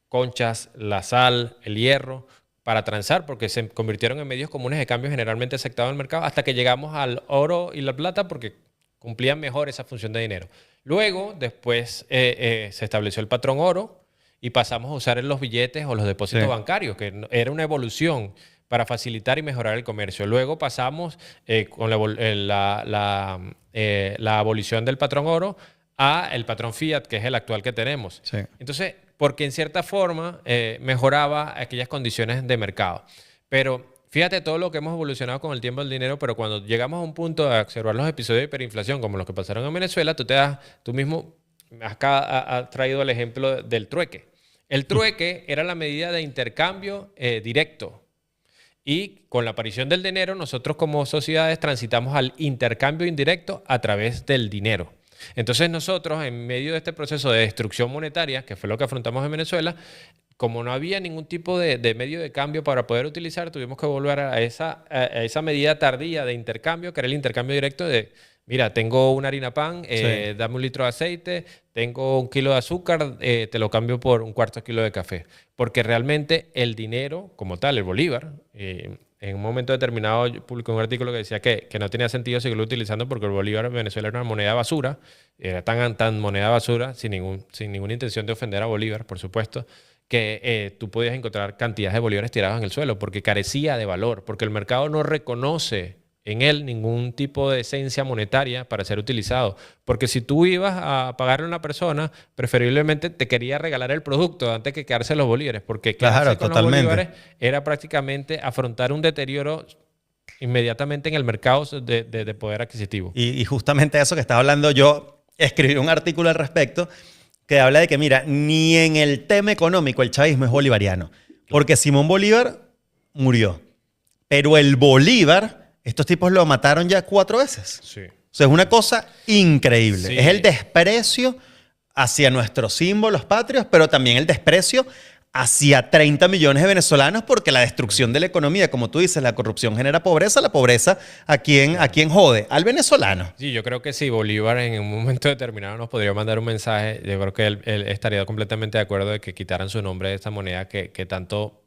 conchas, la sal, el hierro para transar, porque se convirtieron en medios comunes de cambio generalmente aceptados en el mercado, hasta que llegamos al oro y la plata porque cumplían mejor esa función de dinero. Luego, después se estableció el patrón oro y pasamos a usar los billetes o los depósitos bancarios, que era una evolución para facilitar y mejorar el comercio. Luego pasamos con la abolición del patrón oro a el patrón fiat, que es el actual que tenemos. Sí. Entonces, porque en cierta forma mejoraba aquellas condiciones de mercado. Pero fíjate todo lo que hemos evolucionado con el tiempo del dinero, pero cuando llegamos a un punto de observar los episodios de hiperinflación, como los que pasaron en Venezuela, tú mismo acá ha traído el ejemplo del trueque. El trueque era la medida de intercambio directo. Y con la aparición del dinero, nosotros como sociedades transitamos al intercambio indirecto a través del dinero. Entonces nosotros, en medio de este proceso de destrucción monetaria, que fue lo que afrontamos en Venezuela, como no había ningún tipo de medio de cambio para poder utilizar, tuvimos que volver a esa medida tardía de intercambio, que era el intercambio directo de, mira, tengo una harina pan, dame un litro de aceite, tengo 1 kilo de azúcar, te lo cambio por 1/4 kilo de café. Porque realmente el dinero, como tal, el bolívar, en un momento determinado yo publiqué un artículo que decía que no tenía sentido seguirlo utilizando porque el bolívar en Venezuela era una moneda basura, era tan moneda basura, sin ninguna intención de ofender a Bolívar, por supuesto, que tú podías encontrar cantidades de bolívares tirados en el suelo porque carecía de valor, porque el mercado no reconoce en él ningún tipo de esencia monetaria para ser utilizado. Porque si tú ibas a pagarle a una persona, preferiblemente te quería regalar el producto antes que quedarse los bolívares, porque quedarse Claro, con totalmente. los bolívares era prácticamente afrontar un deterioro inmediatamente en el mercado de poder adquisitivo. Y justamente eso que estaba hablando, yo escribí un artículo al respecto que habla de que, mira, ni en el tema económico el chavismo es bolivariano. Porque Simón Bolívar murió. Pero el Bolívar, estos tipos lo mataron ya 4 veces. Sí. O sea, es una cosa increíble. Sí. Es el desprecio hacia nuestros símbolos patrios, pero también el desprecio hacia 30 millones de venezolanos porque la destrucción de la economía, como tú dices, la corrupción genera pobreza, la pobreza ¿a quién jode? Al venezolano. Sí, yo creo que sí, Bolívar en un momento determinado nos podría mandar un mensaje. Yo creo que él estaría completamente de acuerdo de que quitaran su nombre de esta moneda que tanto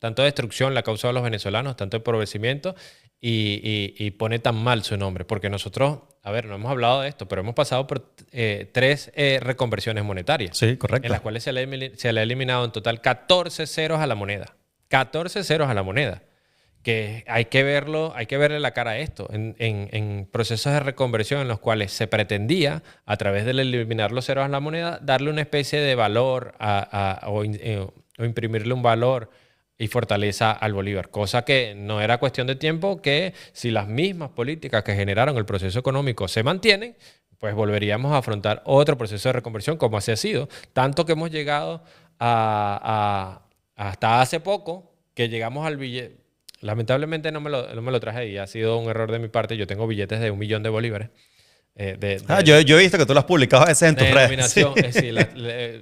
destrucción le ha causado a los venezolanos, tanto empobrecimiento y pone tan mal su nombre. Porque nosotros, a ver, no hemos hablado de esto, pero hemos pasado por 3 reconversiones monetarias. Sí, correcto. En las cuales se le ha eliminado en total 14 ceros a la moneda. 14 ceros a la moneda. Que hay que verle la cara a esto. En procesos de reconversión en los cuales se pretendía, a través de eliminar los ceros a la moneda, darle una especie de valor o imprimirle un valor y fortaleza al bolívar. Cosa que no era cuestión de tiempo, que si las mismas políticas que generaron el proceso económico se mantienen, pues volveríamos a afrontar otro proceso de reconversión como así ha sido. Tanto que hemos llegado hasta hace poco, que llegamos al billete. Lamentablemente no me lo traje ahí, ha sido un error de mi parte. Yo tengo billetes de 1 millón de bolívares. Yo he visto que tú lo has publicado a veces en tus redes. Denominación, Sí. sí,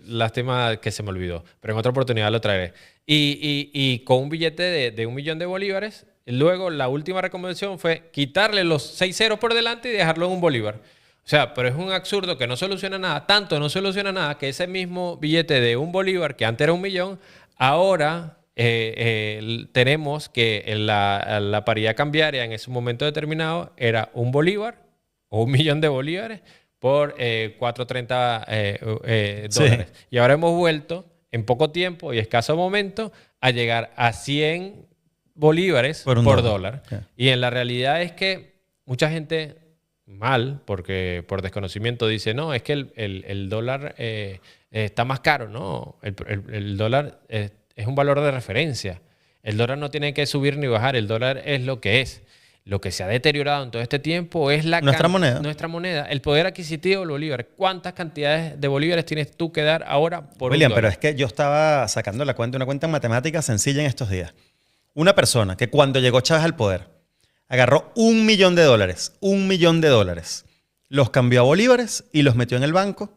lástima que se me olvidó, pero en otra oportunidad lo traeré. Y con un billete de 1 millón de bolívares, luego la última reconversión fue quitarle los 6 ceros por delante y dejarlo en un bolívar. O sea, pero es un absurdo que no soluciona nada, tanto no soluciona nada que ese mismo billete de 1 bolívar, que antes era 1 millón, ahora tenemos que la paridad cambiaria en ese momento determinado era 1 bolívar o 1 millón de bolívares por 4.30 dólares. Sí. Y ahora hemos vuelto en poco tiempo y escaso momento a llegar a 100 bolívares Por un por dólar. dólar. Yeah. Y en la realidad es que mucha gente mal, porque por desconocimiento dice, no, es que el dólar está más caro. No, el dólar es un valor de referencia. El dólar no tiene que subir ni bajar, el dólar es lo que es. Lo que se ha deteriorado en todo este tiempo es Nuestra moneda. Nuestra moneda. El poder adquisitivo del bolívar. ¿Cuántas cantidades de bolívares tienes tú que dar ahora por William, $1? pero es que yo estaba sacando una cuenta en matemáticas sencilla en estos días. Una persona que cuando llegó Chávez al poder agarró $1 millón, $1 millón, los cambió a bolívares y los metió en el banco,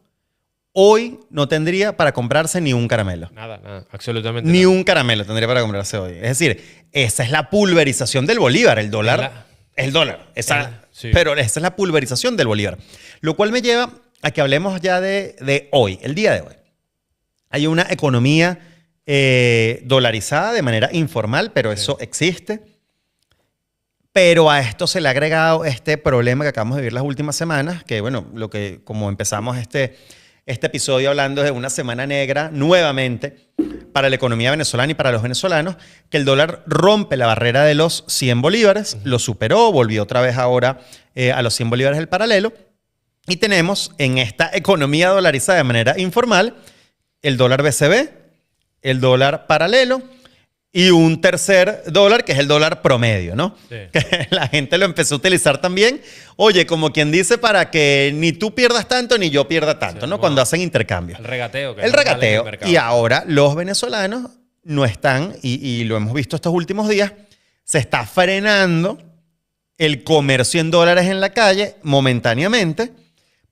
hoy no tendría para comprarse ni un caramelo. Nada, absolutamente Ni nada. un caramelo tendría para comprarse hoy. Es decir, esa es la pulverización del bolívar. El dólar es el dólar. Sí. Pero esa es la pulverización del bolívar. Lo cual me lleva a que hablemos ya de hoy, el día de hoy. Hay una economía dolarizada de manera informal, pero eso existe. Pero a esto se le ha agregado este problema que acabamos de vivir las últimas semanas, que bueno, como empezamos este episodio hablando de una semana negra nuevamente para la economía venezolana y para los venezolanos, que el dólar rompe la barrera de los 100 bolívares, lo superó, volvió otra vez ahora a los 100 bolívares el paralelo, y tenemos en esta economía dolarizada de manera informal el dólar BCB, el dólar paralelo y un tercer dólar, que es el dólar promedio, ¿no? Sí. Que la gente lo empezó a utilizar también, oye, como quien dice, para que ni tú pierdas tanto ni yo pierda tanto, Sí, ¿no? no. Cuando hacen intercambios. El regateo. Que El es normal en regateo. mercado. Y ahora los venezolanos no están, y lo hemos visto estos últimos días, se está frenando el comercio en dólares en la calle momentáneamente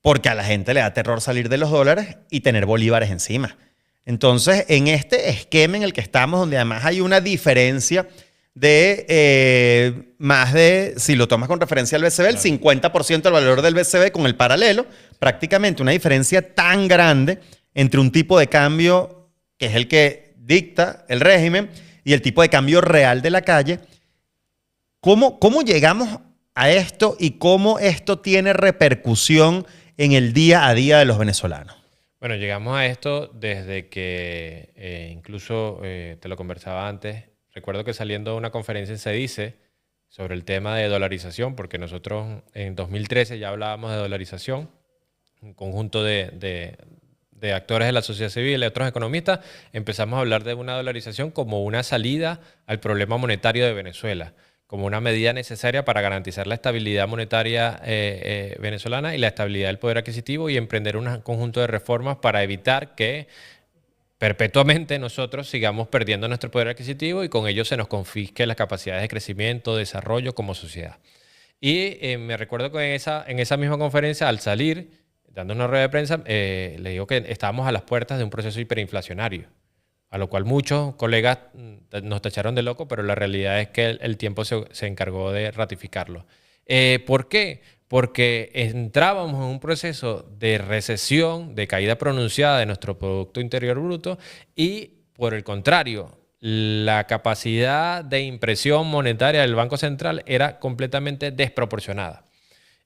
porque a la gente le da terror salir de los dólares y tener bolívares encima. Entonces, en este esquema en el que estamos, donde además hay una diferencia de más de, si lo tomas con referencia al BCB, el 50% del valor del BCB con el paralelo, prácticamente una diferencia tan grande entre un tipo de cambio que es el que dicta el régimen y el tipo de cambio real de la calle. ¿Cómo llegamos a esto y cómo esto tiene repercusión en el día a día de los venezolanos? Bueno, llegamos a esto desde que incluso te lo conversaba antes. Recuerdo que saliendo de una conferencia en CEDICE sobre el tema de dolarización, porque nosotros en 2013 ya hablábamos de dolarización, un conjunto de actores de la sociedad civil y otros economistas, empezamos a hablar de una dolarización como una salida al problema monetario de Venezuela, como una medida necesaria para garantizar la estabilidad monetaria venezolana y la estabilidad del poder adquisitivo y emprender un conjunto de reformas para evitar que perpetuamente nosotros sigamos perdiendo nuestro poder adquisitivo y con ello se nos confisque las capacidades de crecimiento, desarrollo como sociedad. Y me recuerdo que en esa misma conferencia, al salir, dando una rueda de prensa, le digo que estábamos a las puertas de un proceso hiperinflacionario, a lo cual muchos colegas nos tacharon de loco, pero la realidad es que el tiempo se encargó de ratificarlo. ¿Por qué? Porque entrábamos en un proceso de recesión, de caída pronunciada de nuestro Producto Interior Bruto y, por el contrario, la capacidad de impresión monetaria del Banco Central era completamente desproporcionada.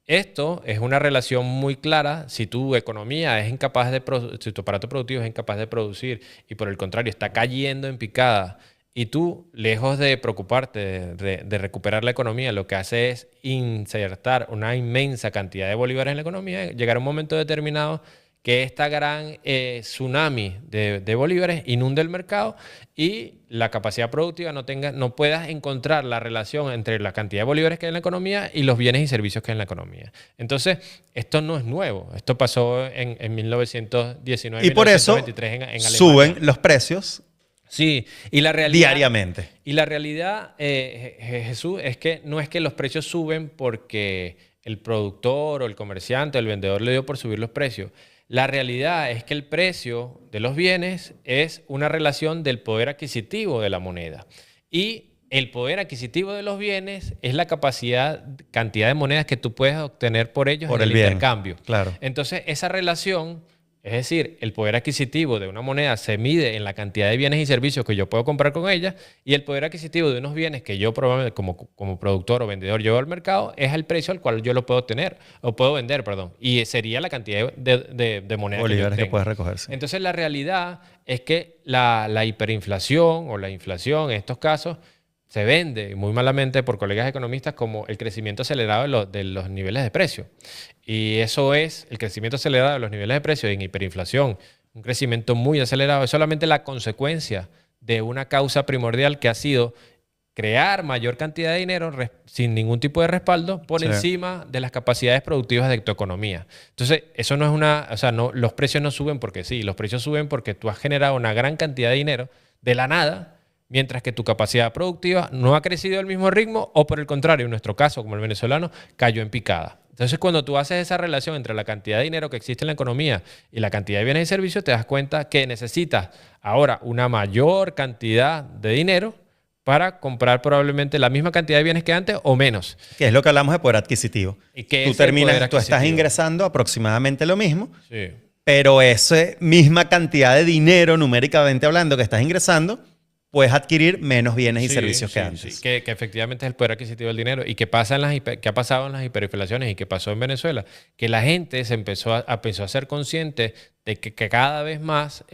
Esto es una relación muy clara. Si tu economía es incapaz de si tu aparato productivo es incapaz de producir y por el contrario está cayendo en picada y tú, lejos de preocuparte de recuperar la economía, lo que hace es insertar una inmensa cantidad de bolívares en la economía, llegará un momento determinado que esta gran tsunami de bolívares inunde el mercado y la capacidad productiva no puedas encontrar la relación entre la cantidad de bolívares que hay en la economía y los bienes y servicios que hay en la economía. Entonces, esto no es nuevo. Esto pasó en 1919 y por eso 1923 en Alemania. suben los precios. Sí, y la realidad, diariamente. Y la realidad, Jesús, es que no es que los precios suben porque el productor o el comerciante o el vendedor le dio por subir los precios. La realidad es que el precio de los bienes es una relación del poder adquisitivo de la moneda. Y el poder adquisitivo de los bienes es la cantidad de monedas que tú puedes obtener por ellos Por en el el bien, intercambio. claro. Entonces, esa relación, es decir, el poder adquisitivo de una moneda se mide en la cantidad de bienes y servicios que yo puedo comprar con ella y el poder adquisitivo de unos bienes que yo probablemente como productor o vendedor llevo al mercado es el precio al cual yo lo puedo tener o puedo vender, perdón. Y sería la cantidad de monedas Bolívares que yo que puedes recogerse. Entonces, la realidad es que la hiperinflación o la inflación en estos casos se vende muy malamente por colegas economistas como el crecimiento acelerado de los niveles de precio. Y eso es, el crecimiento acelerado de los niveles de precio en hiperinflación, un crecimiento muy acelerado, es solamente la consecuencia de una causa primordial que ha sido crear mayor cantidad de dinero sin ningún tipo de respaldo por encima de las capacidades productivas de tu economía. Entonces, eso no es los precios no suben porque sí, los precios suben porque tú has generado una gran cantidad de dinero de la nada, mientras que tu capacidad productiva no ha crecido al mismo ritmo o por el contrario, en nuestro caso, como el venezolano, cayó en picada. Entonces, cuando tú haces esa relación entre la cantidad de dinero que existe en la economía y la cantidad de bienes y servicios, te das cuenta que necesitas ahora una mayor cantidad de dinero para comprar probablemente la misma cantidad de bienes que antes o menos. Que es lo que hablamos de poder adquisitivo. ¿Y qué Tú es el terminas, poder tú estás adquisitivo? ingresando aproximadamente lo mismo, Sí. pero esa misma cantidad de dinero, numéricamente hablando, que estás ingresando, puedes adquirir menos bienes y servicios que antes. Sí. Que efectivamente es el poder adquisitivo del dinero. ¿Y qué ha pasado en las hiperinflaciones y qué pasó en Venezuela? Que la gente se empezó a ser consciente de que cada vez más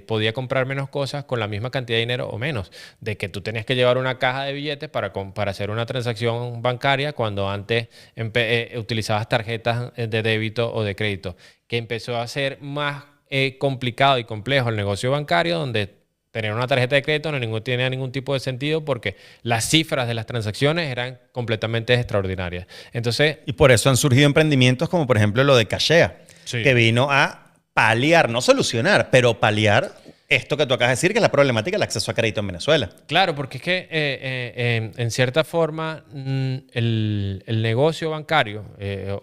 podía comprar menos cosas con la misma cantidad de dinero o menos. De que tú tenías que llevar una caja de billetes para hacer una transacción bancaria cuando antes utilizabas tarjetas de débito o de crédito. Que empezó a ser más complicado y complejo el negocio bancario donde tener una tarjeta de crédito tenía ningún tipo de sentido porque las cifras de las transacciones eran completamente extraordinarias. Entonces, Y por eso han surgido emprendimientos como por ejemplo lo de Cachea, Sí. que vino a paliar, no solucionar, pero paliar esto que tú acabas de decir, que es la problemática del acceso a crédito en Venezuela. claro, porque es que en cierta forma el negocio bancario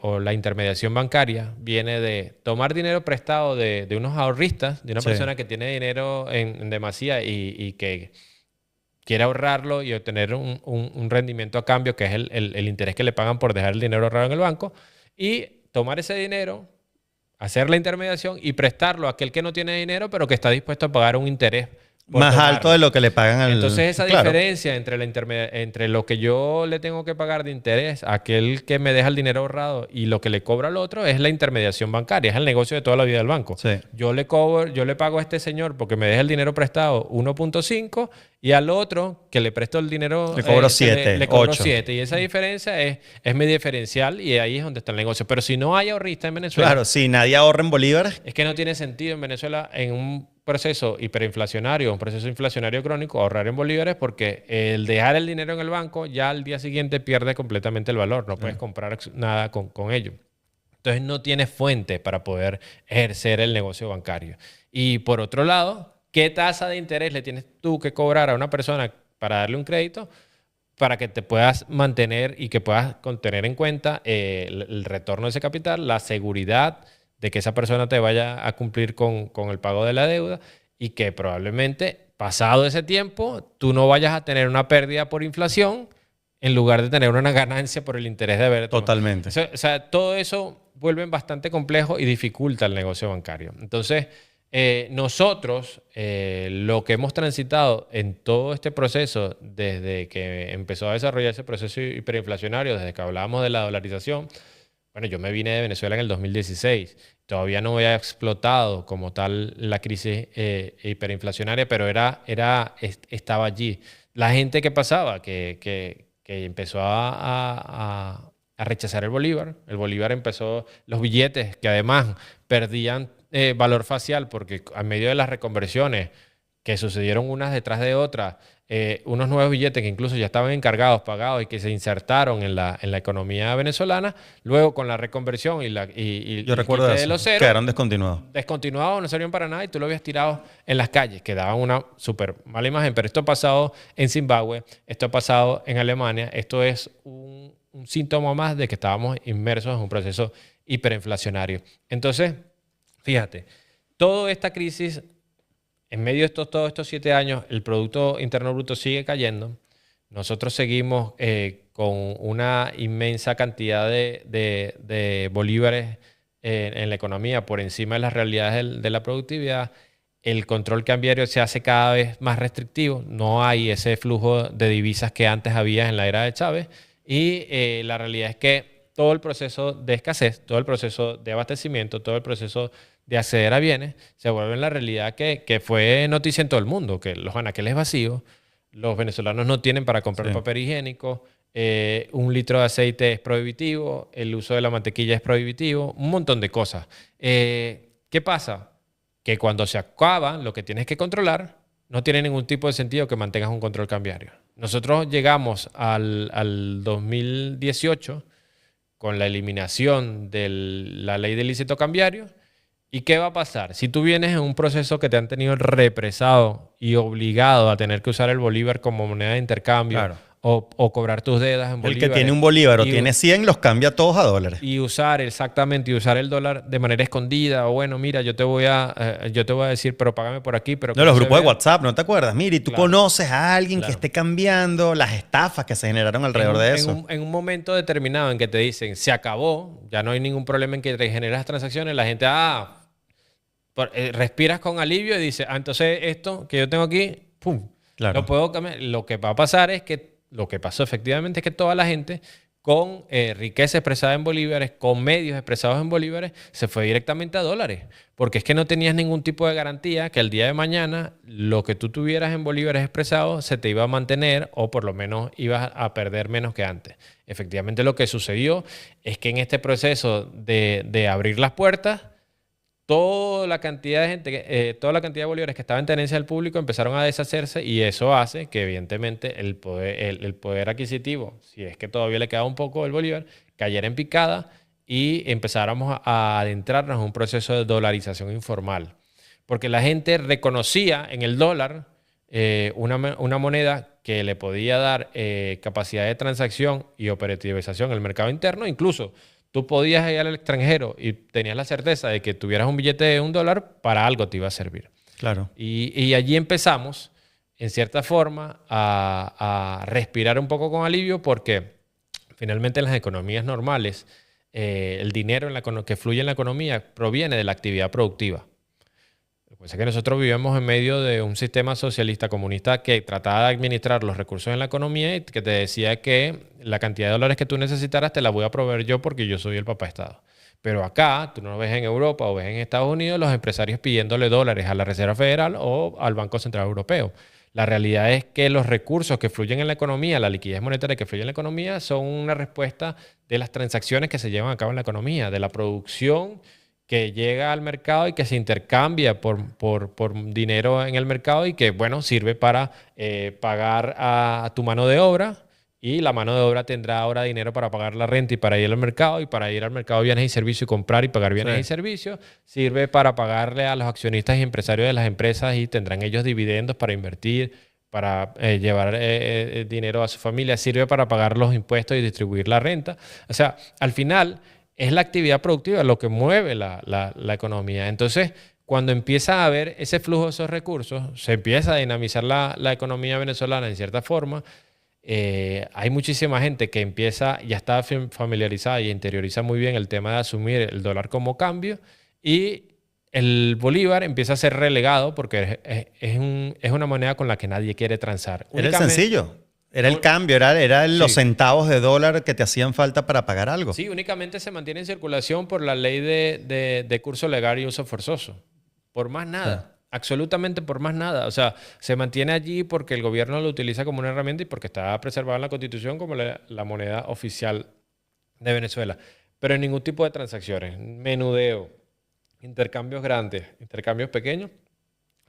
o la intermediación bancaria viene de tomar dinero prestado de unos ahorristas, de una Sí. persona que tiene dinero en demasía y que quiere ahorrarlo y obtener un rendimiento a cambio, que es el interés que le pagan por dejar el dinero ahorrado en el banco, y tomar ese dinero, hacer la intermediación y prestarlo a aquel que no tiene dinero, pero que está dispuesto a pagar un interés por Más tomarlo. alto de lo que le pagan al... Entonces esa Claro. diferencia entre lo que yo le tengo que pagar de interés a aquel que me deja el dinero ahorrado y lo que le cobra al otro es la intermediación bancaria, es el negocio de toda la vida del banco. Sí. Yo le pago a este señor porque me deja el dinero prestado 1.5 y al otro que le presto el dinero Le cobro se 7, le cobro 8. 7 y esa diferencia es mi diferencial y ahí es donde está el negocio. Pero si no hay ahorrista en Venezuela, Claro, si nadie ahorra en bolívares, es que no tiene sentido en Venezuela en un proceso hiperinflacionario, un proceso inflacionario crónico, ahorrar en bolívares porque el dejar el dinero en el banco ya al día siguiente pierde completamente el valor. No puedes comprar nada con ello. Entonces no tienes fuente para poder ejercer el negocio bancario. Y por otro lado, ¿qué tasa de interés le tienes tú que cobrar a una persona para darle un crédito para que te puedas mantener y que puedas tener en cuenta el retorno de ese capital, la seguridad de que esa persona te vaya a cumplir con el pago de la deuda y que probablemente pasado ese tiempo tú no vayas a tener una pérdida por inflación en lugar de tener una ganancia por el interés de haber tomado? totalmente. O sea, todo eso vuelve bastante complejo y dificulta el negocio bancario. Entonces, nosotros lo que hemos transitado en todo este proceso, desde que empezó a desarrollarse el proceso hiperinflacionario, desde que hablábamos de la dolarización, bueno, yo me vine de Venezuela en el 2016. Todavía no había explotado como tal la crisis hiperinflacionaria, pero estaba allí. La gente que pasaba, que empezó a rechazar el bolívar. El bolívar empezó, los billetes que además perdían valor facial porque a medio de las reconversiones que sucedieron unas detrás de otras, unos nuevos billetes que incluso ya estaban encargados, pagados y que se insertaron en la economía venezolana, luego con la reconversión y Yo recuerdo quite eso. de los ceros, Quedaron descontinuados. descontinuados, no servían para nada y tú lo habías tirado en las calles, que daban una súper mala imagen. Pero esto ha pasado en Zimbabue, esto ha pasado en Alemania, esto es un síntoma más de que estábamos inmersos en un proceso hiperinflacionario. Entonces, fíjate, toda esta crisis, en medio de todos estos 7 años, el Producto Interno Bruto sigue cayendo. Nosotros seguimos con una inmensa cantidad de bolívares en la economía por encima de las realidades de la productividad. El control cambiario se hace cada vez más restrictivo. No hay ese flujo de divisas que antes había en la era de Chávez. Y la realidad es que todo el proceso de escasez, todo el proceso de abastecimiento, todo el proceso de acceder a bienes, se vuelve en la realidad que fue noticia en todo el mundo, que los anaqueles vacíos, los venezolanos no tienen para comprar Sí. papel higiénico, 1 litro de aceite es prohibitivo, el uso de la mantequilla es prohibitivo, un montón de cosas. ¿Qué pasa? Que cuando se acaba lo que tienes que controlar, no tiene ningún tipo de sentido que mantengas un control cambiario. Nosotros llegamos al 2018 con la eliminación de la ley del ilícito cambiario. ¿Y qué va a pasar? Si tú vienes en un proceso que te han tenido represado y obligado a tener que usar el bolívar como moneda de intercambio, Claro. o cobrar tus deudas en El bolívares. que tiene un bolívar o y- tiene 100 los cambia todos a dólares. Y usar el dólar de manera escondida. O bueno, mira, yo te voy a decir, pero págame por aquí. Pero No, que los no se grupos de vea. WhatsApp, ¿no te acuerdas? Mira, y tú Claro. conoces a alguien Claro. que esté cambiando, las estafas que se generaron alrededor de eso. En un momento determinado en que te dicen, se acabó, ya no hay ningún problema en que te generes las transacciones, la gente, respiras con alivio y dices, entonces esto que yo tengo aquí, pum, Claro. lo puedo cambiar. Lo que va a pasar es que, lo que pasó efectivamente es que toda la gente con riqueza expresada en bolívares, con medios expresados en bolívares, se fue directamente a dólares. Porque es que no tenías ningún tipo de garantía que el día de mañana lo que tú tuvieras en bolívares expresados se te iba a mantener o por lo menos ibas a perder menos que antes. Efectivamente lo que sucedió es que en este proceso de abrir las puertas, toda la cantidad de gente, toda la cantidad de bolívares que estaba en tenencia del público empezaron a deshacerse y eso hace que evidentemente el poder adquisitivo, si es que todavía le queda un poco el bolívar, cayera en picada y empezáramos a adentrarnos en un proceso de dolarización informal. Porque la gente reconocía en el dólar una moneda que le podía dar capacidad de transacción y operativización en el mercado interno. Incluso tú podías ir al extranjero y tenías la certeza de que tuvieras un billete de $1, para algo te iba a servir. Claro. Y allí empezamos, en cierta forma, a respirar un poco con alivio porque finalmente en las economías normales el dinero que fluye en la economía proviene de la actividad productiva. Lo que pasa es que nosotros vivimos en medio de un sistema socialista comunista que trataba de administrar los recursos en la economía y que te decía que la cantidad de dólares que tú necesitaras te la voy a proveer yo porque yo soy el papá Estado. Pero acá, tú no lo ves en Europa o ves en Estados Unidos, los empresarios pidiéndole dólares a la Reserva Federal o al Banco Central Europeo. La realidad es que los recursos que fluyen en la economía, la liquidez monetaria que fluye en la economía, son una respuesta de las transacciones que se llevan a cabo en la economía, de la producción que llega al mercado y que se intercambia por dinero en el mercado y que, bueno, sirve para pagar a tu mano de obra y la mano de obra tendrá ahora dinero para pagar la renta y para ir al mercado y para ir al mercado de bienes y servicios y comprar y pagar bienes y servicios. Sirve para pagarle a los accionistas y empresarios de las empresas y tendrán ellos dividendos para invertir, para llevar dinero a su familia. Sirve para pagar los impuestos y distribuir la renta. O sea, al final es la actividad productiva lo que mueve la economía. Entonces, cuando empieza a haber ese flujo de esos recursos, se empieza a dinamizar la economía venezolana en cierta forma. Hay muchísima gente que ya está familiarizada y interioriza muy bien el tema de asumir el dólar como cambio y el bolívar empieza a ser relegado porque es una moneda con la que nadie quiere transar. Era el sencillo. Era el cambio, era los centavos de dólar que te hacían falta para pagar algo. Sí, únicamente se mantiene en circulación por la ley de curso legal y uso forzoso. Por más nada. Absolutamente por más nada. O sea, se mantiene allí porque el gobierno lo utiliza como una herramienta y porque está preservado en la Constitución como la moneda oficial de Venezuela. Pero en ningún tipo de transacciones. Menudeo, intercambios grandes, intercambios pequeños.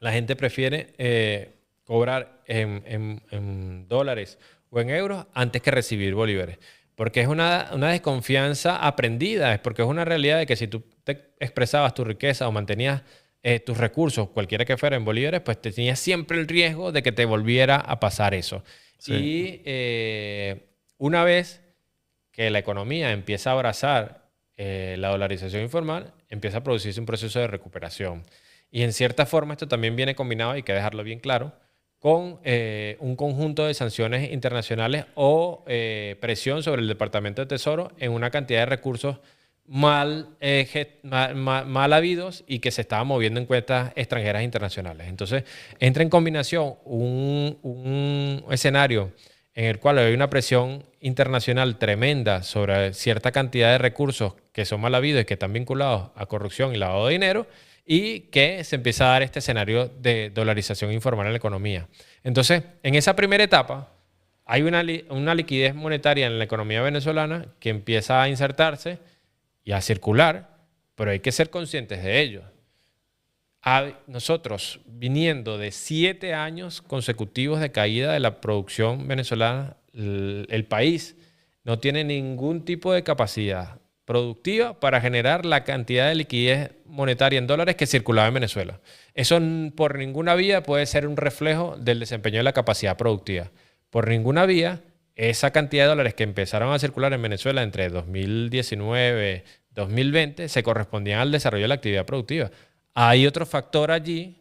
La gente prefiere cobrar en dólares o en euros antes que recibir bolívares. Porque es una desconfianza aprendida. Es porque es una realidad de que si tú te expresabas tu riqueza o mantenías tus recursos, cualquiera que fuera en bolívares, pues tenías siempre el riesgo de que te volviera a pasar eso. Sí. Y una vez que la economía empieza a abrazar la dolarización informal, empieza a producirse un proceso de recuperación. Y en cierta forma esto también viene combinado, hay que dejarlo bien claro, con un conjunto de sanciones internacionales o presión sobre el Departamento de Tesoro en una cantidad de recursos mal habidos y que se estaban moviendo en cuentas extranjeras internacionales. Entonces, entra en combinación un escenario en el cual hay una presión internacional tremenda sobre cierta cantidad de recursos que son mal habidos y que están vinculados a corrupción y lavado de dinero, y que se empieza a dar este escenario de dolarización informal en la economía. Entonces, en esa primera etapa, hay una liquidez monetaria en la economía venezolana que empieza a insertarse y a circular, pero hay que ser conscientes de ello. Nosotros, viniendo de 7 años consecutivos de caída de la producción venezolana, el país no tiene ningún tipo de capacidad productiva para generar la cantidad de liquidez monetaria en dólares que circulaba en Venezuela. Eso por ninguna vía puede ser un reflejo del desempeño de la capacidad productiva. Por ninguna vía, esa cantidad de dólares que empezaron a circular en Venezuela entre 2019 y 2020 se correspondían al desarrollo de la actividad productiva. Hay otro factor allí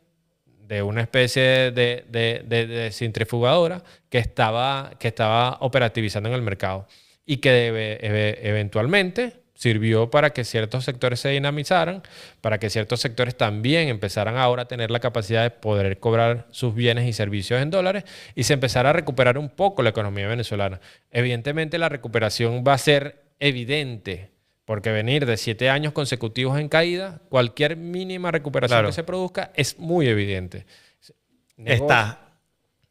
de una especie de centrifugadora que estaba operativizando en el mercado y que eventualmente sirvió para que ciertos sectores se dinamizaran, para que ciertos sectores también empezaran ahora a tener la capacidad de poder cobrar sus bienes y servicios en dólares y se empezara a recuperar un poco la economía venezolana. Evidentemente la recuperación va a ser evidente, porque venir de 7 años consecutivos en caída, cualquier mínima recuperación que se produzca es muy evidente. Estás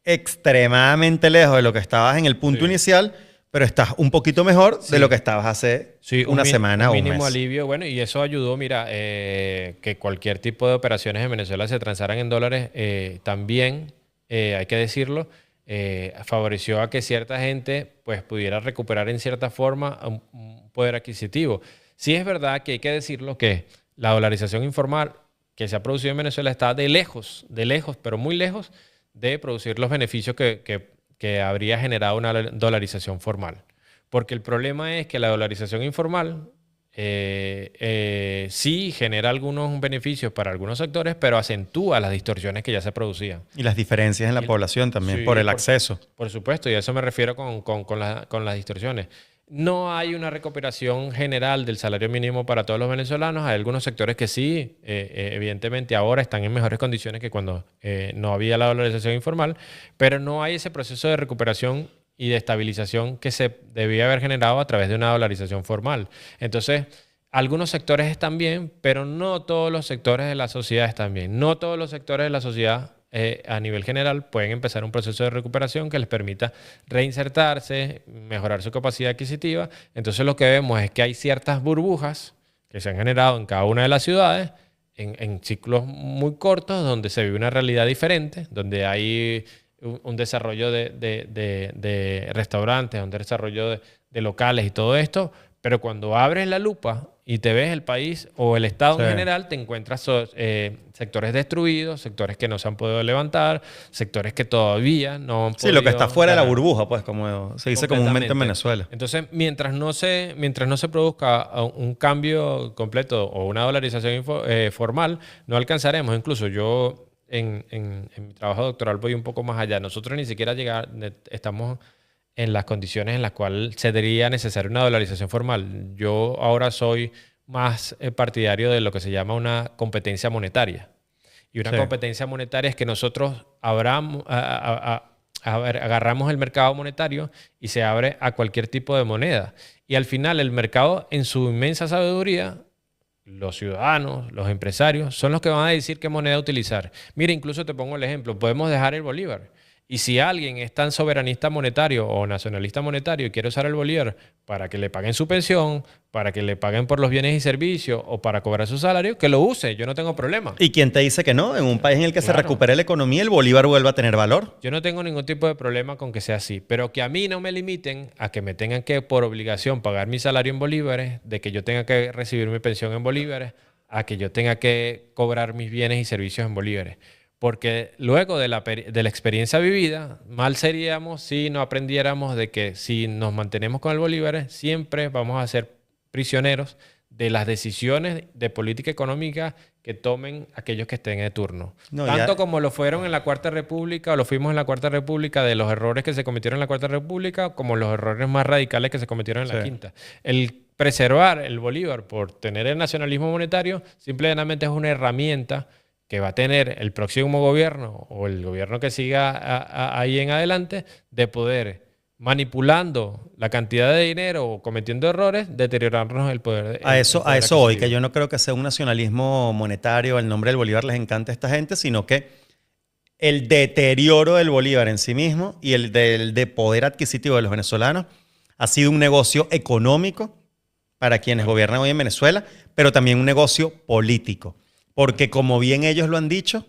extremadamente lejos de lo que estabas en el punto inicial, pero estás un poquito mejor Sí. de lo que estabas hace una semana o un mínimo mes. alivio. Bueno, y eso ayudó, mira, que cualquier tipo de operaciones en Venezuela se transaran en dólares. También, hay que decirlo, favoreció a que cierta gente pues pudiera recuperar en cierta forma un poder adquisitivo. Sí es verdad que hay que decirlo que la dolarización informal que se ha producido en Venezuela está de lejos, pero muy lejos de producir los beneficios que habría generado una dolarización formal. Porque el problema es que la dolarización informal sí genera algunos beneficios para algunos sectores, pero acentúa las distorsiones que ya se producían. Y las diferencias en la población también, Sí, por el acceso. Por supuesto, y a eso me refiero con las distorsiones. No hay una recuperación general del salario mínimo para todos los venezolanos. Hay algunos sectores que sí, evidentemente ahora están en mejores condiciones que cuando no había la dolarización informal, pero no hay ese proceso de recuperación y de estabilización que se debía haber generado a través de una dolarización formal. Entonces, algunos sectores están bien, pero no todos los sectores de la sociedad están bien. No todos los sectores de la sociedad a nivel general pueden empezar un proceso de recuperación que les permita reinsertarse, mejorar su capacidad adquisitiva. Entonces lo que vemos es que hay ciertas burbujas que se han generado en cada una de las ciudades en ciclos muy cortos donde se vive una realidad diferente, donde hay un desarrollo de restaurantes, un desarrollo de locales y todo esto, pero cuando abres la lupa y te ves el país o el Estado en general, te encuentras sectores destruidos, sectores que no se han podido levantar, sectores que todavía no han podido... Sí, lo que está fuera de la ganar. burbuja, pues, como se dice comúnmente en Venezuela. Entonces, mientras no se produzca un cambio completo o una dolarización formal, no alcanzaremos. Incluso yo en mi trabajo doctoral voy un poco más allá. Nosotros ni siquiera estamos en las condiciones en las cuales sería necesaria una dolarización formal. Yo ahora soy más partidario de lo que se llama una competencia monetaria. Y una competencia monetaria es que nosotros agarramos el mercado monetario y se abre a cualquier tipo de moneda. Y al final el mercado, en su inmensa sabiduría, los ciudadanos, los empresarios, son los que van a decir qué moneda utilizar. Mira, incluso te pongo el ejemplo. Podemos dejar el bolívar. Y si alguien es tan soberanista monetario o nacionalista monetario y quiere usar el bolívar para que le paguen su pensión, para que le paguen por los bienes y servicios o para cobrar su salario, que lo use. Yo no tengo problema. ¿Y quién te dice que no? En un país en el que se recupere la economía, el bolívar vuelva a tener valor. Yo no tengo ningún tipo de problema con que sea así, pero que a mí no me limiten a que me tengan que, por obligación, pagar mi salario en bolívares, de que yo tenga que recibir mi pensión en bolívares, a que yo tenga que cobrar mis bienes y servicios en bolívares. Porque luego de la experiencia vivida, mal seríamos si no aprendiéramos de que si nos mantenemos con el bolívar, siempre vamos a ser prisioneros de las decisiones de política económica que tomen aquellos que estén de turno. No, Tanto como lo fueron en la Cuarta República, o lo fuimos en la Cuarta República, de los errores que se cometieron en la Cuarta República, como los errores más radicales que se cometieron en la Quinta. El preservar el bolívar por tener el nacionalismo monetario simplemente es una herramienta que va a tener el próximo gobierno o el gobierno que siga ahí en adelante de poder, manipulando la cantidad de dinero o cometiendo errores, deteriorarnos el poder. A eso hoy, que yo no creo que sea un nacionalismo monetario, el nombre del bolívar les encanta a esta gente, sino que el deterioro del bolívar en sí mismo y el de poder adquisitivo de los venezolanos ha sido un negocio económico para quienes gobiernan hoy en Venezuela, pero también un negocio político. Porque como bien ellos lo han dicho,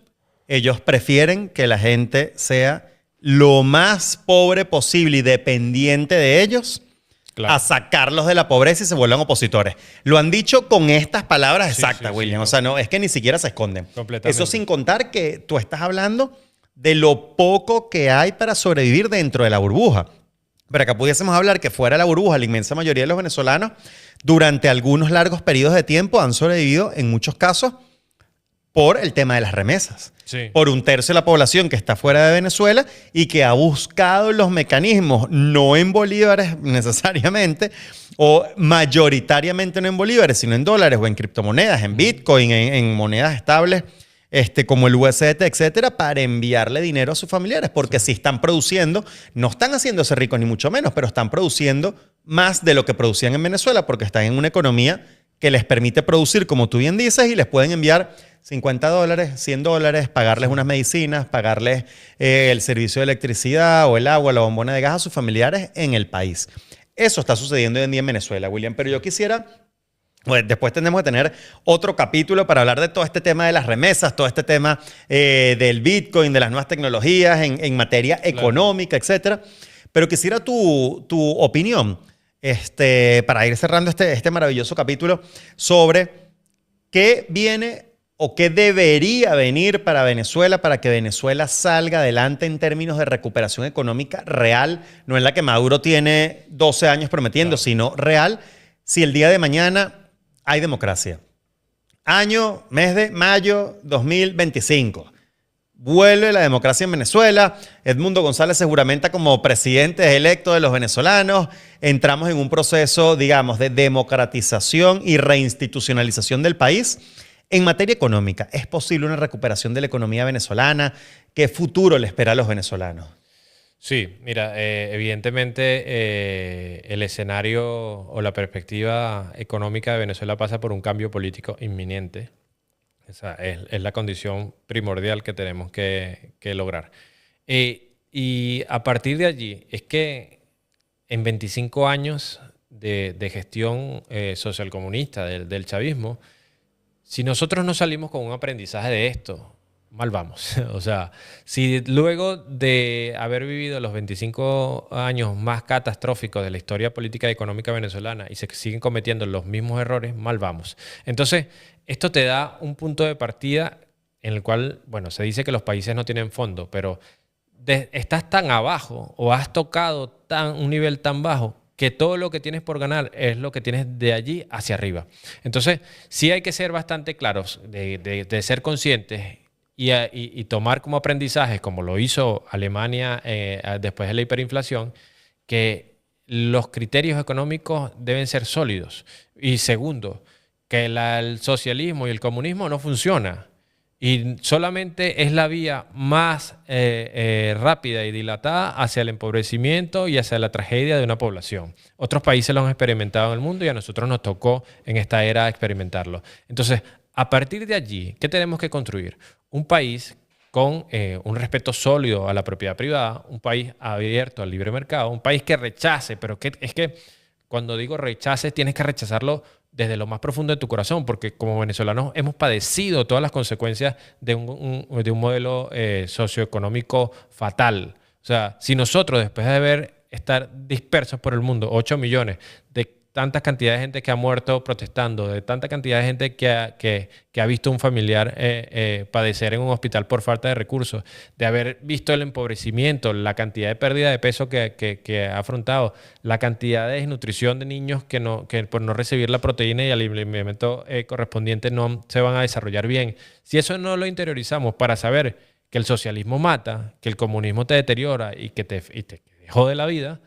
ellos prefieren que la gente sea lo más pobre posible y dependiente de ellos, a sacarlos de la pobreza y se vuelvan opositores. Lo han dicho con estas palabras exactas, William. O sea, no, es que ni siquiera se esconden. Eso sin contar que tú estás hablando de lo poco que hay para sobrevivir dentro de la burbuja. Pero acá pudiésemos hablar que fuera de la burbuja, la inmensa mayoría de los venezolanos, durante algunos largos periodos de tiempo, han sobrevivido en muchos casos por el tema de las remesas. Sí. Por un tercio de la población que está fuera de Venezuela y que ha buscado los mecanismos, no en bolívares necesariamente, o mayoritariamente no en bolívares, sino en dólares o en criptomonedas, en Bitcoin, en monedas estables, como el USDT, etcétera, para enviarle dinero a sus familiares. Porque si están produciendo, no están haciéndose ricos ni mucho menos, pero están produciendo más de lo que producían en Venezuela porque están en una economía que les permite producir, como tú bien dices, y les pueden enviar $50, $100, pagarles unas medicinas, pagarles el servicio de electricidad o el agua, la bombona de gas a sus familiares en el país. Eso está sucediendo hoy en día en Venezuela, William. Pero yo quisiera... Bueno, después tenemos que tener otro capítulo para hablar de todo este tema de las remesas, todo este tema del Bitcoin, de las nuevas tecnologías en materia económica, etcétera. Pero quisiera tu opinión para ir cerrando este maravilloso capítulo sobre qué viene o qué debería venir para Venezuela para que Venezuela salga adelante en términos de recuperación económica real, no en la que Maduro tiene 12 años prometiendo, sino real, si el día de mañana hay democracia. Mes de mayo 2025. Vuelve la democracia en Venezuela. Edmundo González se juramenta como presidente electo de los venezolanos. Entramos en un proceso, digamos, de democratización y reinstitucionalización del país. En materia económica, ¿es posible una recuperación de la economía venezolana? ¿Qué futuro le espera a los venezolanos? Sí, mira, evidentemente el escenario o la perspectiva económica de Venezuela pasa por un cambio político inminente. Esa es la condición primordial que tenemos que lograr. Y a partir de allí es que en 25 años de gestión socialcomunista del chavismo, si nosotros no salimos con un aprendizaje de esto, mal vamos. O sea, si luego de haber vivido los 25 años más catastróficos de la historia política y económica venezolana y se siguen cometiendo los mismos errores, mal vamos. Entonces, esto te da un punto de partida en el cual, bueno, se dice que los países no tienen fondo, pero estás tan abajo o has tocado un nivel tan bajo que todo lo que tienes por ganar es lo que tienes de allí hacia arriba. Entonces, sí hay que ser bastante claros de ser conscientes y tomar como aprendizaje, como lo hizo Alemania después de la hiperinflación, que los criterios económicos deben ser sólidos. Y segundo, que el socialismo y el comunismo no funciona. Y solamente es la vía más rápida y dilatada hacia el empobrecimiento y hacia la tragedia de una población. Otros países lo han experimentado en el mundo y a nosotros nos tocó en esta era experimentarlo. Entonces, a partir de allí, ¿qué tenemos que construir? Un país con un respeto sólido a la propiedad privada, un país abierto al libre mercado, un país que rechace, pero es que cuando digo rechace, tienes que rechazarlo desde lo más profundo de tu corazón, porque como venezolanos hemos padecido todas las consecuencias de un modelo socioeconómico fatal. O sea, si nosotros, después de estar dispersos por el mundo, 8 millones de tanta cantidad de gente que ha muerto protestando, de tanta cantidad de gente que ha visto un familiar padecer en un hospital por falta de recursos, de haber visto el empobrecimiento, la cantidad de pérdida de peso que ha afrontado, la cantidad de desnutrición de niños que por no recibir la proteína y el alimento correspondiente no se van a desarrollar bien. Si eso no lo interiorizamos para saber que el socialismo mata, que el comunismo te deteriora y que te jode la vida,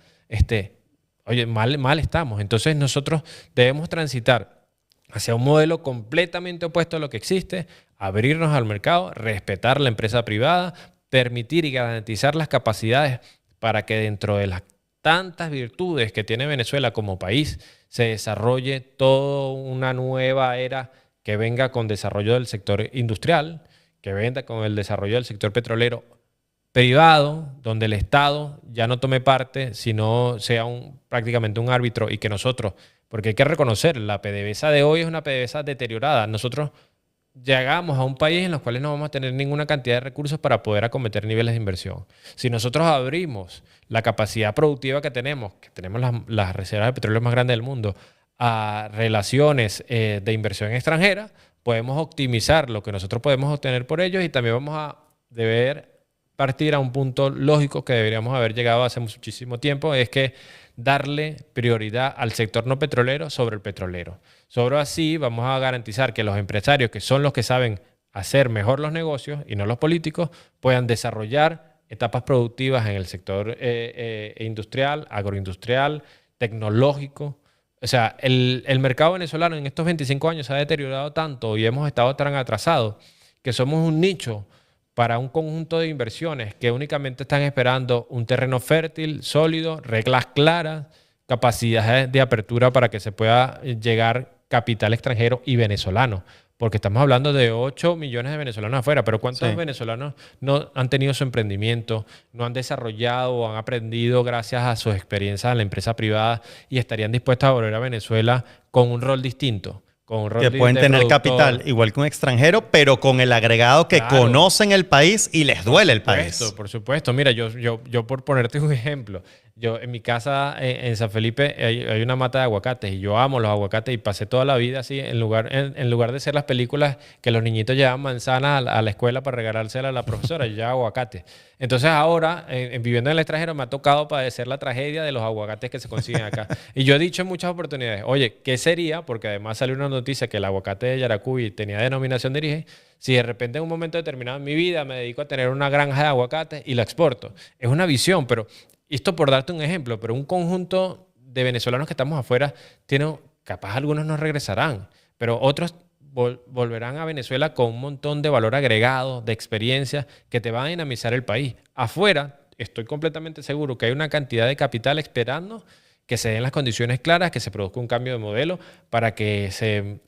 oye, mal estamos. Entonces nosotros debemos transitar hacia un modelo completamente opuesto a lo que existe, abrirnos al mercado, respetar la empresa privada, permitir y garantizar las capacidades para que dentro de las tantas virtudes que tiene Venezuela como país se desarrolle toda una nueva era que venga con desarrollo del sector industrial, que venga con el desarrollo del sector petrolero privado, donde el Estado ya no tome parte, sino sea prácticamente un árbitro y que nosotros, porque hay que reconocer, la PDVSA de hoy es una PDVSA deteriorada. Nosotros llegamos a un país en los cuales no vamos a tener ninguna cantidad de recursos para poder acometer niveles de inversión. Si nosotros abrimos la capacidad productiva que tenemos las reservas de petróleo más grandes del mundo, a relaciones de inversión extranjera, podemos optimizar lo que nosotros podemos obtener por ellos y también vamos a deber partir a un punto lógico que deberíamos haber llegado hace muchísimo tiempo, es que darle prioridad al sector no petrolero sobre el petrolero. Solo así vamos a garantizar que los empresarios, que son los que saben hacer mejor los negocios y no los políticos, puedan desarrollar etapas productivas en el sector industrial, agroindustrial, tecnológico. O sea, el mercado venezolano en estos 25 años se ha deteriorado tanto y hemos estado tan atrasados que somos un nicho para un conjunto de inversiones que únicamente están esperando un terreno fértil, sólido, reglas claras, capacidades de apertura para que se pueda llegar capital extranjero y venezolano. porque estamos hablando de 8 millones de venezolanos afuera, pero ¿cuántos Sí. venezolanos no han tenido su emprendimiento, no han desarrollado o han aprendido gracias a sus experiencias en la empresa privada y estarían dispuestos a volver a Venezuela con un rol distinto? Con un rol Que pueden de tener productor? capital igual que un extranjero, pero con el agregado que Claro. conocen el país y les duele el país. Por supuesto. Mira, yo por ponerte un ejemplo, yo en mi casa en San Felipe hay una mata de aguacates y yo amo los aguacates y pasé toda la vida así, en lugar de ser las películas que los niñitos llevaban manzanas a la escuela para regalárselas a la profesora, yo llevaba aguacates. Entonces ahora, viviendo en el extranjero, me ha tocado padecer la tragedia de los aguacates que se consiguen acá. Y yo he dicho en muchas oportunidades, oye, ¿qué sería? Porque además salió una noticia que el aguacate de Yaracuy tenía denominación de origen. Si de repente en un momento determinado en mi vida me dedico a tener una granja de aguacates y la exporto. Es una visión, pero esto por darte un ejemplo, pero un conjunto de venezolanos que estamos afuera, capaz algunos no regresarán, pero otros volverán a Venezuela con un montón de valor agregado, de experiencia que te van a dinamizar el país. Afuera, estoy completamente seguro que hay una cantidad de capital esperando que se den las condiciones claras, que se produzca un cambio de modelo para que se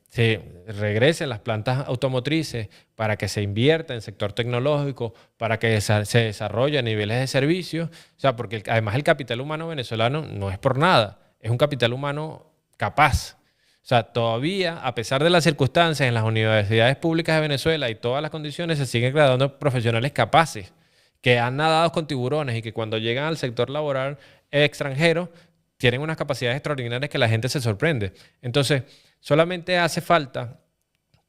regresen las plantas automotrices, para que se invierta en el sector tecnológico, para que se desarrolle a niveles de servicios. O sea, porque además el capital humano venezolano no es por nada, es un capital humano capaz. O sea, todavía, a pesar de las circunstancias en las universidades públicas de Venezuela y todas las condiciones, se siguen graduando profesionales capaces, que han nadado con tiburones y que cuando llegan al sector laboral extranjero tienen unas capacidades extraordinarias que la gente se sorprende. Entonces, solamente hace falta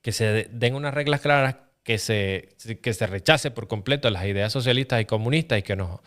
que se den unas reglas claras, que se rechace por completo las ideas socialistas y comunistas y que nos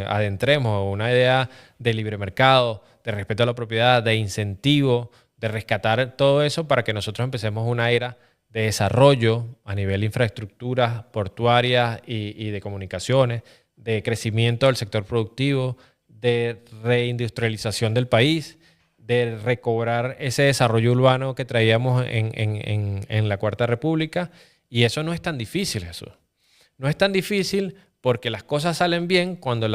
adentremos a una idea de libre mercado, de respeto a la propiedad, de incentivo, de rescatar todo eso para que nosotros empecemos una era de desarrollo a nivel de infraestructuras portuarias y de comunicaciones, de crecimiento del sector productivo, de reindustrialización del país, de recobrar ese desarrollo urbano que traíamos en la Cuarta República. Y eso no es tan difícil, Jesús. No es tan difícil porque las cosas salen bien cuando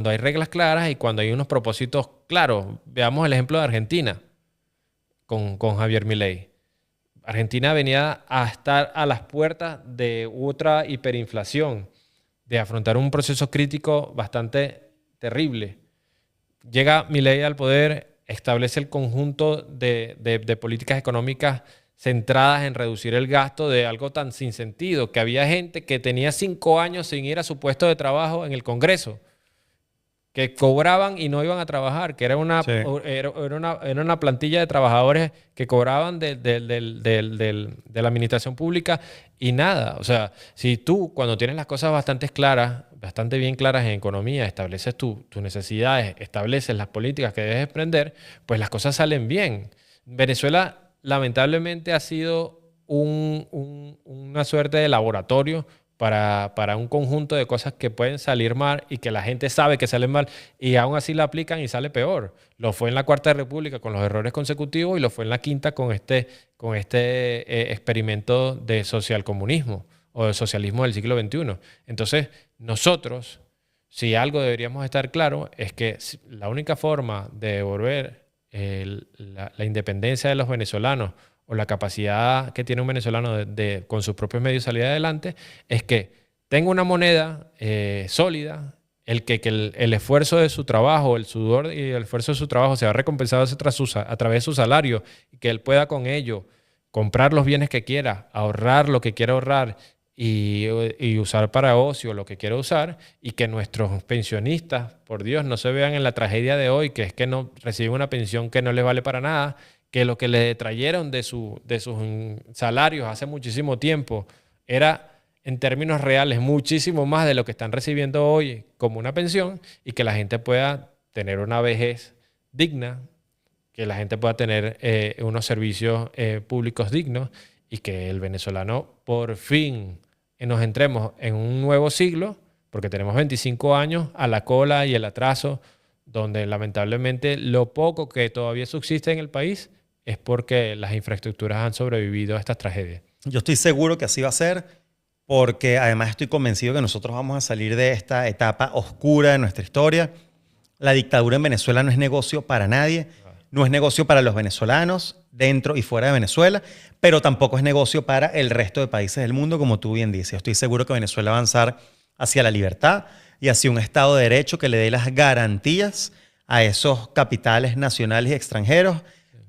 hay reglas claras y cuando hay unos propósitos claros. Veamos el ejemplo de Argentina con Javier Milei. Argentina venía a estar a las puertas de otra hiperinflación, de afrontar un proceso crítico bastante terrible. Llega Milei al poder, establece el conjunto de políticas económicas centradas en reducir el gasto de algo tan sin sentido, que había gente que tenía 5 años sin ir a su puesto de trabajo en el Congreso, que cobraban y no iban a trabajar, que era una plantilla de trabajadores que cobraban de la administración pública y nada. O sea, si tú cuando tienes las cosas bastante bien claras en economía, estableces tus necesidades, estableces las políticas que debes emprender, pues las cosas salen bien. Venezuela lamentablemente ha sido una suerte de laboratorio para un conjunto de cosas que pueden salir mal y que la gente sabe que salen mal y aún así la aplican y sale peor. Lo fue en la Cuarta República con los errores consecutivos y lo fue en la Quinta con este experimento de socialcomunismo o de socialismo del siglo XXI. Entonces, nosotros, si algo deberíamos estar claro, es que la única forma de devolver la independencia de los venezolanos o la capacidad que tiene un venezolano con sus propios medios salir adelante, es que tenga una moneda sólida, que el esfuerzo de su trabajo, el sudor y el esfuerzo de su trabajo se va recompensado a través de su salario y que él pueda con ello comprar los bienes que quiera, ahorrar lo que quiera ahorrar y usar para ocio lo que quiera usar, y que nuestros pensionistas, por Dios, no se vean en la tragedia de hoy, que es que no reciben una pensión que no les vale para nada, que lo que le trajeron de sus salarios hace muchísimo tiempo era, en términos reales, muchísimo más de lo que están recibiendo hoy como una pensión, y que la gente pueda tener una vejez digna, que la gente pueda tener unos servicios públicos dignos, y que el venezolano por fin nos entremos en un nuevo siglo, porque tenemos 25 años a la cola y el atraso, donde lamentablemente lo poco que todavía subsiste en el país es porque las infraestructuras han sobrevivido a estas tragedias. Yo estoy seguro que así va a ser, porque además estoy convencido que nosotros vamos a salir de esta etapa oscura de nuestra historia. La dictadura en Venezuela no es negocio para nadie, no es negocio para los venezolanos, dentro y fuera de Venezuela, pero tampoco es negocio para el resto de países del mundo, como tú bien dices. Estoy seguro que Venezuela va a avanzar hacia la libertad y hacia un Estado de Derecho que le dé las garantías a esos capitales nacionales y extranjeros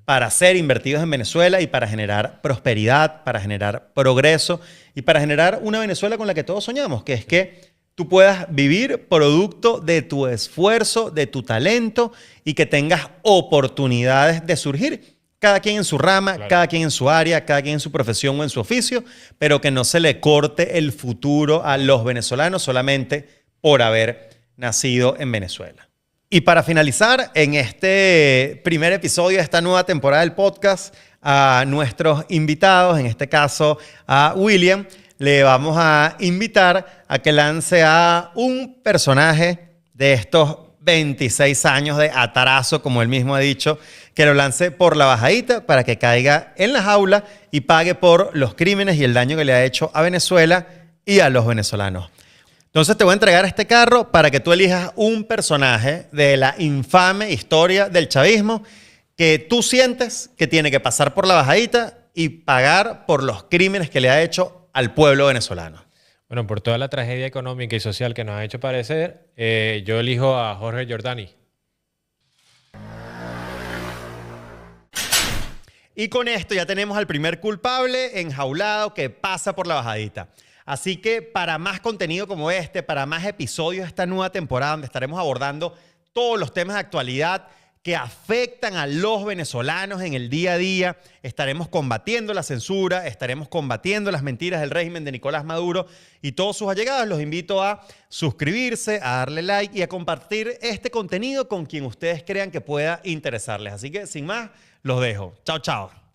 para ser invertidos en Venezuela y para generar prosperidad, para generar progreso y para generar una Venezuela con la que todos soñamos, que es que tú puedas vivir producto de tu esfuerzo, de tu talento y que tengas oportunidades de surgir. Cada quien en su rama, claro, cada quien en su área, cada quien en su profesión o en su oficio, pero que no se le corte el futuro a los venezolanos solamente por haber nacido en Venezuela. Y para finalizar, en este primer episodio de esta nueva temporada del podcast, a nuestros invitados, en este caso a William, le vamos a invitar a que lance a un personaje de estos 26 años de atarazo, como él mismo ha dicho, que lo lance por la bajadita para que caiga en la jaula y pague por los crímenes y el daño que le ha hecho a Venezuela y a los venezolanos. Entonces te voy a entregar este carro para que tú elijas un personaje de la infame historia del chavismo que tú sientes que tiene que pasar por la bajadita y pagar por los crímenes que le ha hecho al pueblo venezolano. Bueno, por toda la tragedia económica y social que nos ha hecho padecer, yo elijo a Jorge Giordani. Y con esto ya tenemos al primer culpable enjaulado que pasa por la bajadita. Así que para más contenido como este, para más episodios de esta nueva temporada donde estaremos abordando todos los temas de actualidad que afectan a los venezolanos en el día a día, estaremos combatiendo la censura, estaremos combatiendo las mentiras del régimen de Nicolás Maduro y todos sus allegados. Los invito a suscribirse, a darle like y a compartir este contenido con quien ustedes crean que pueda interesarles. Así que sin más, los dejo. Chao, chao.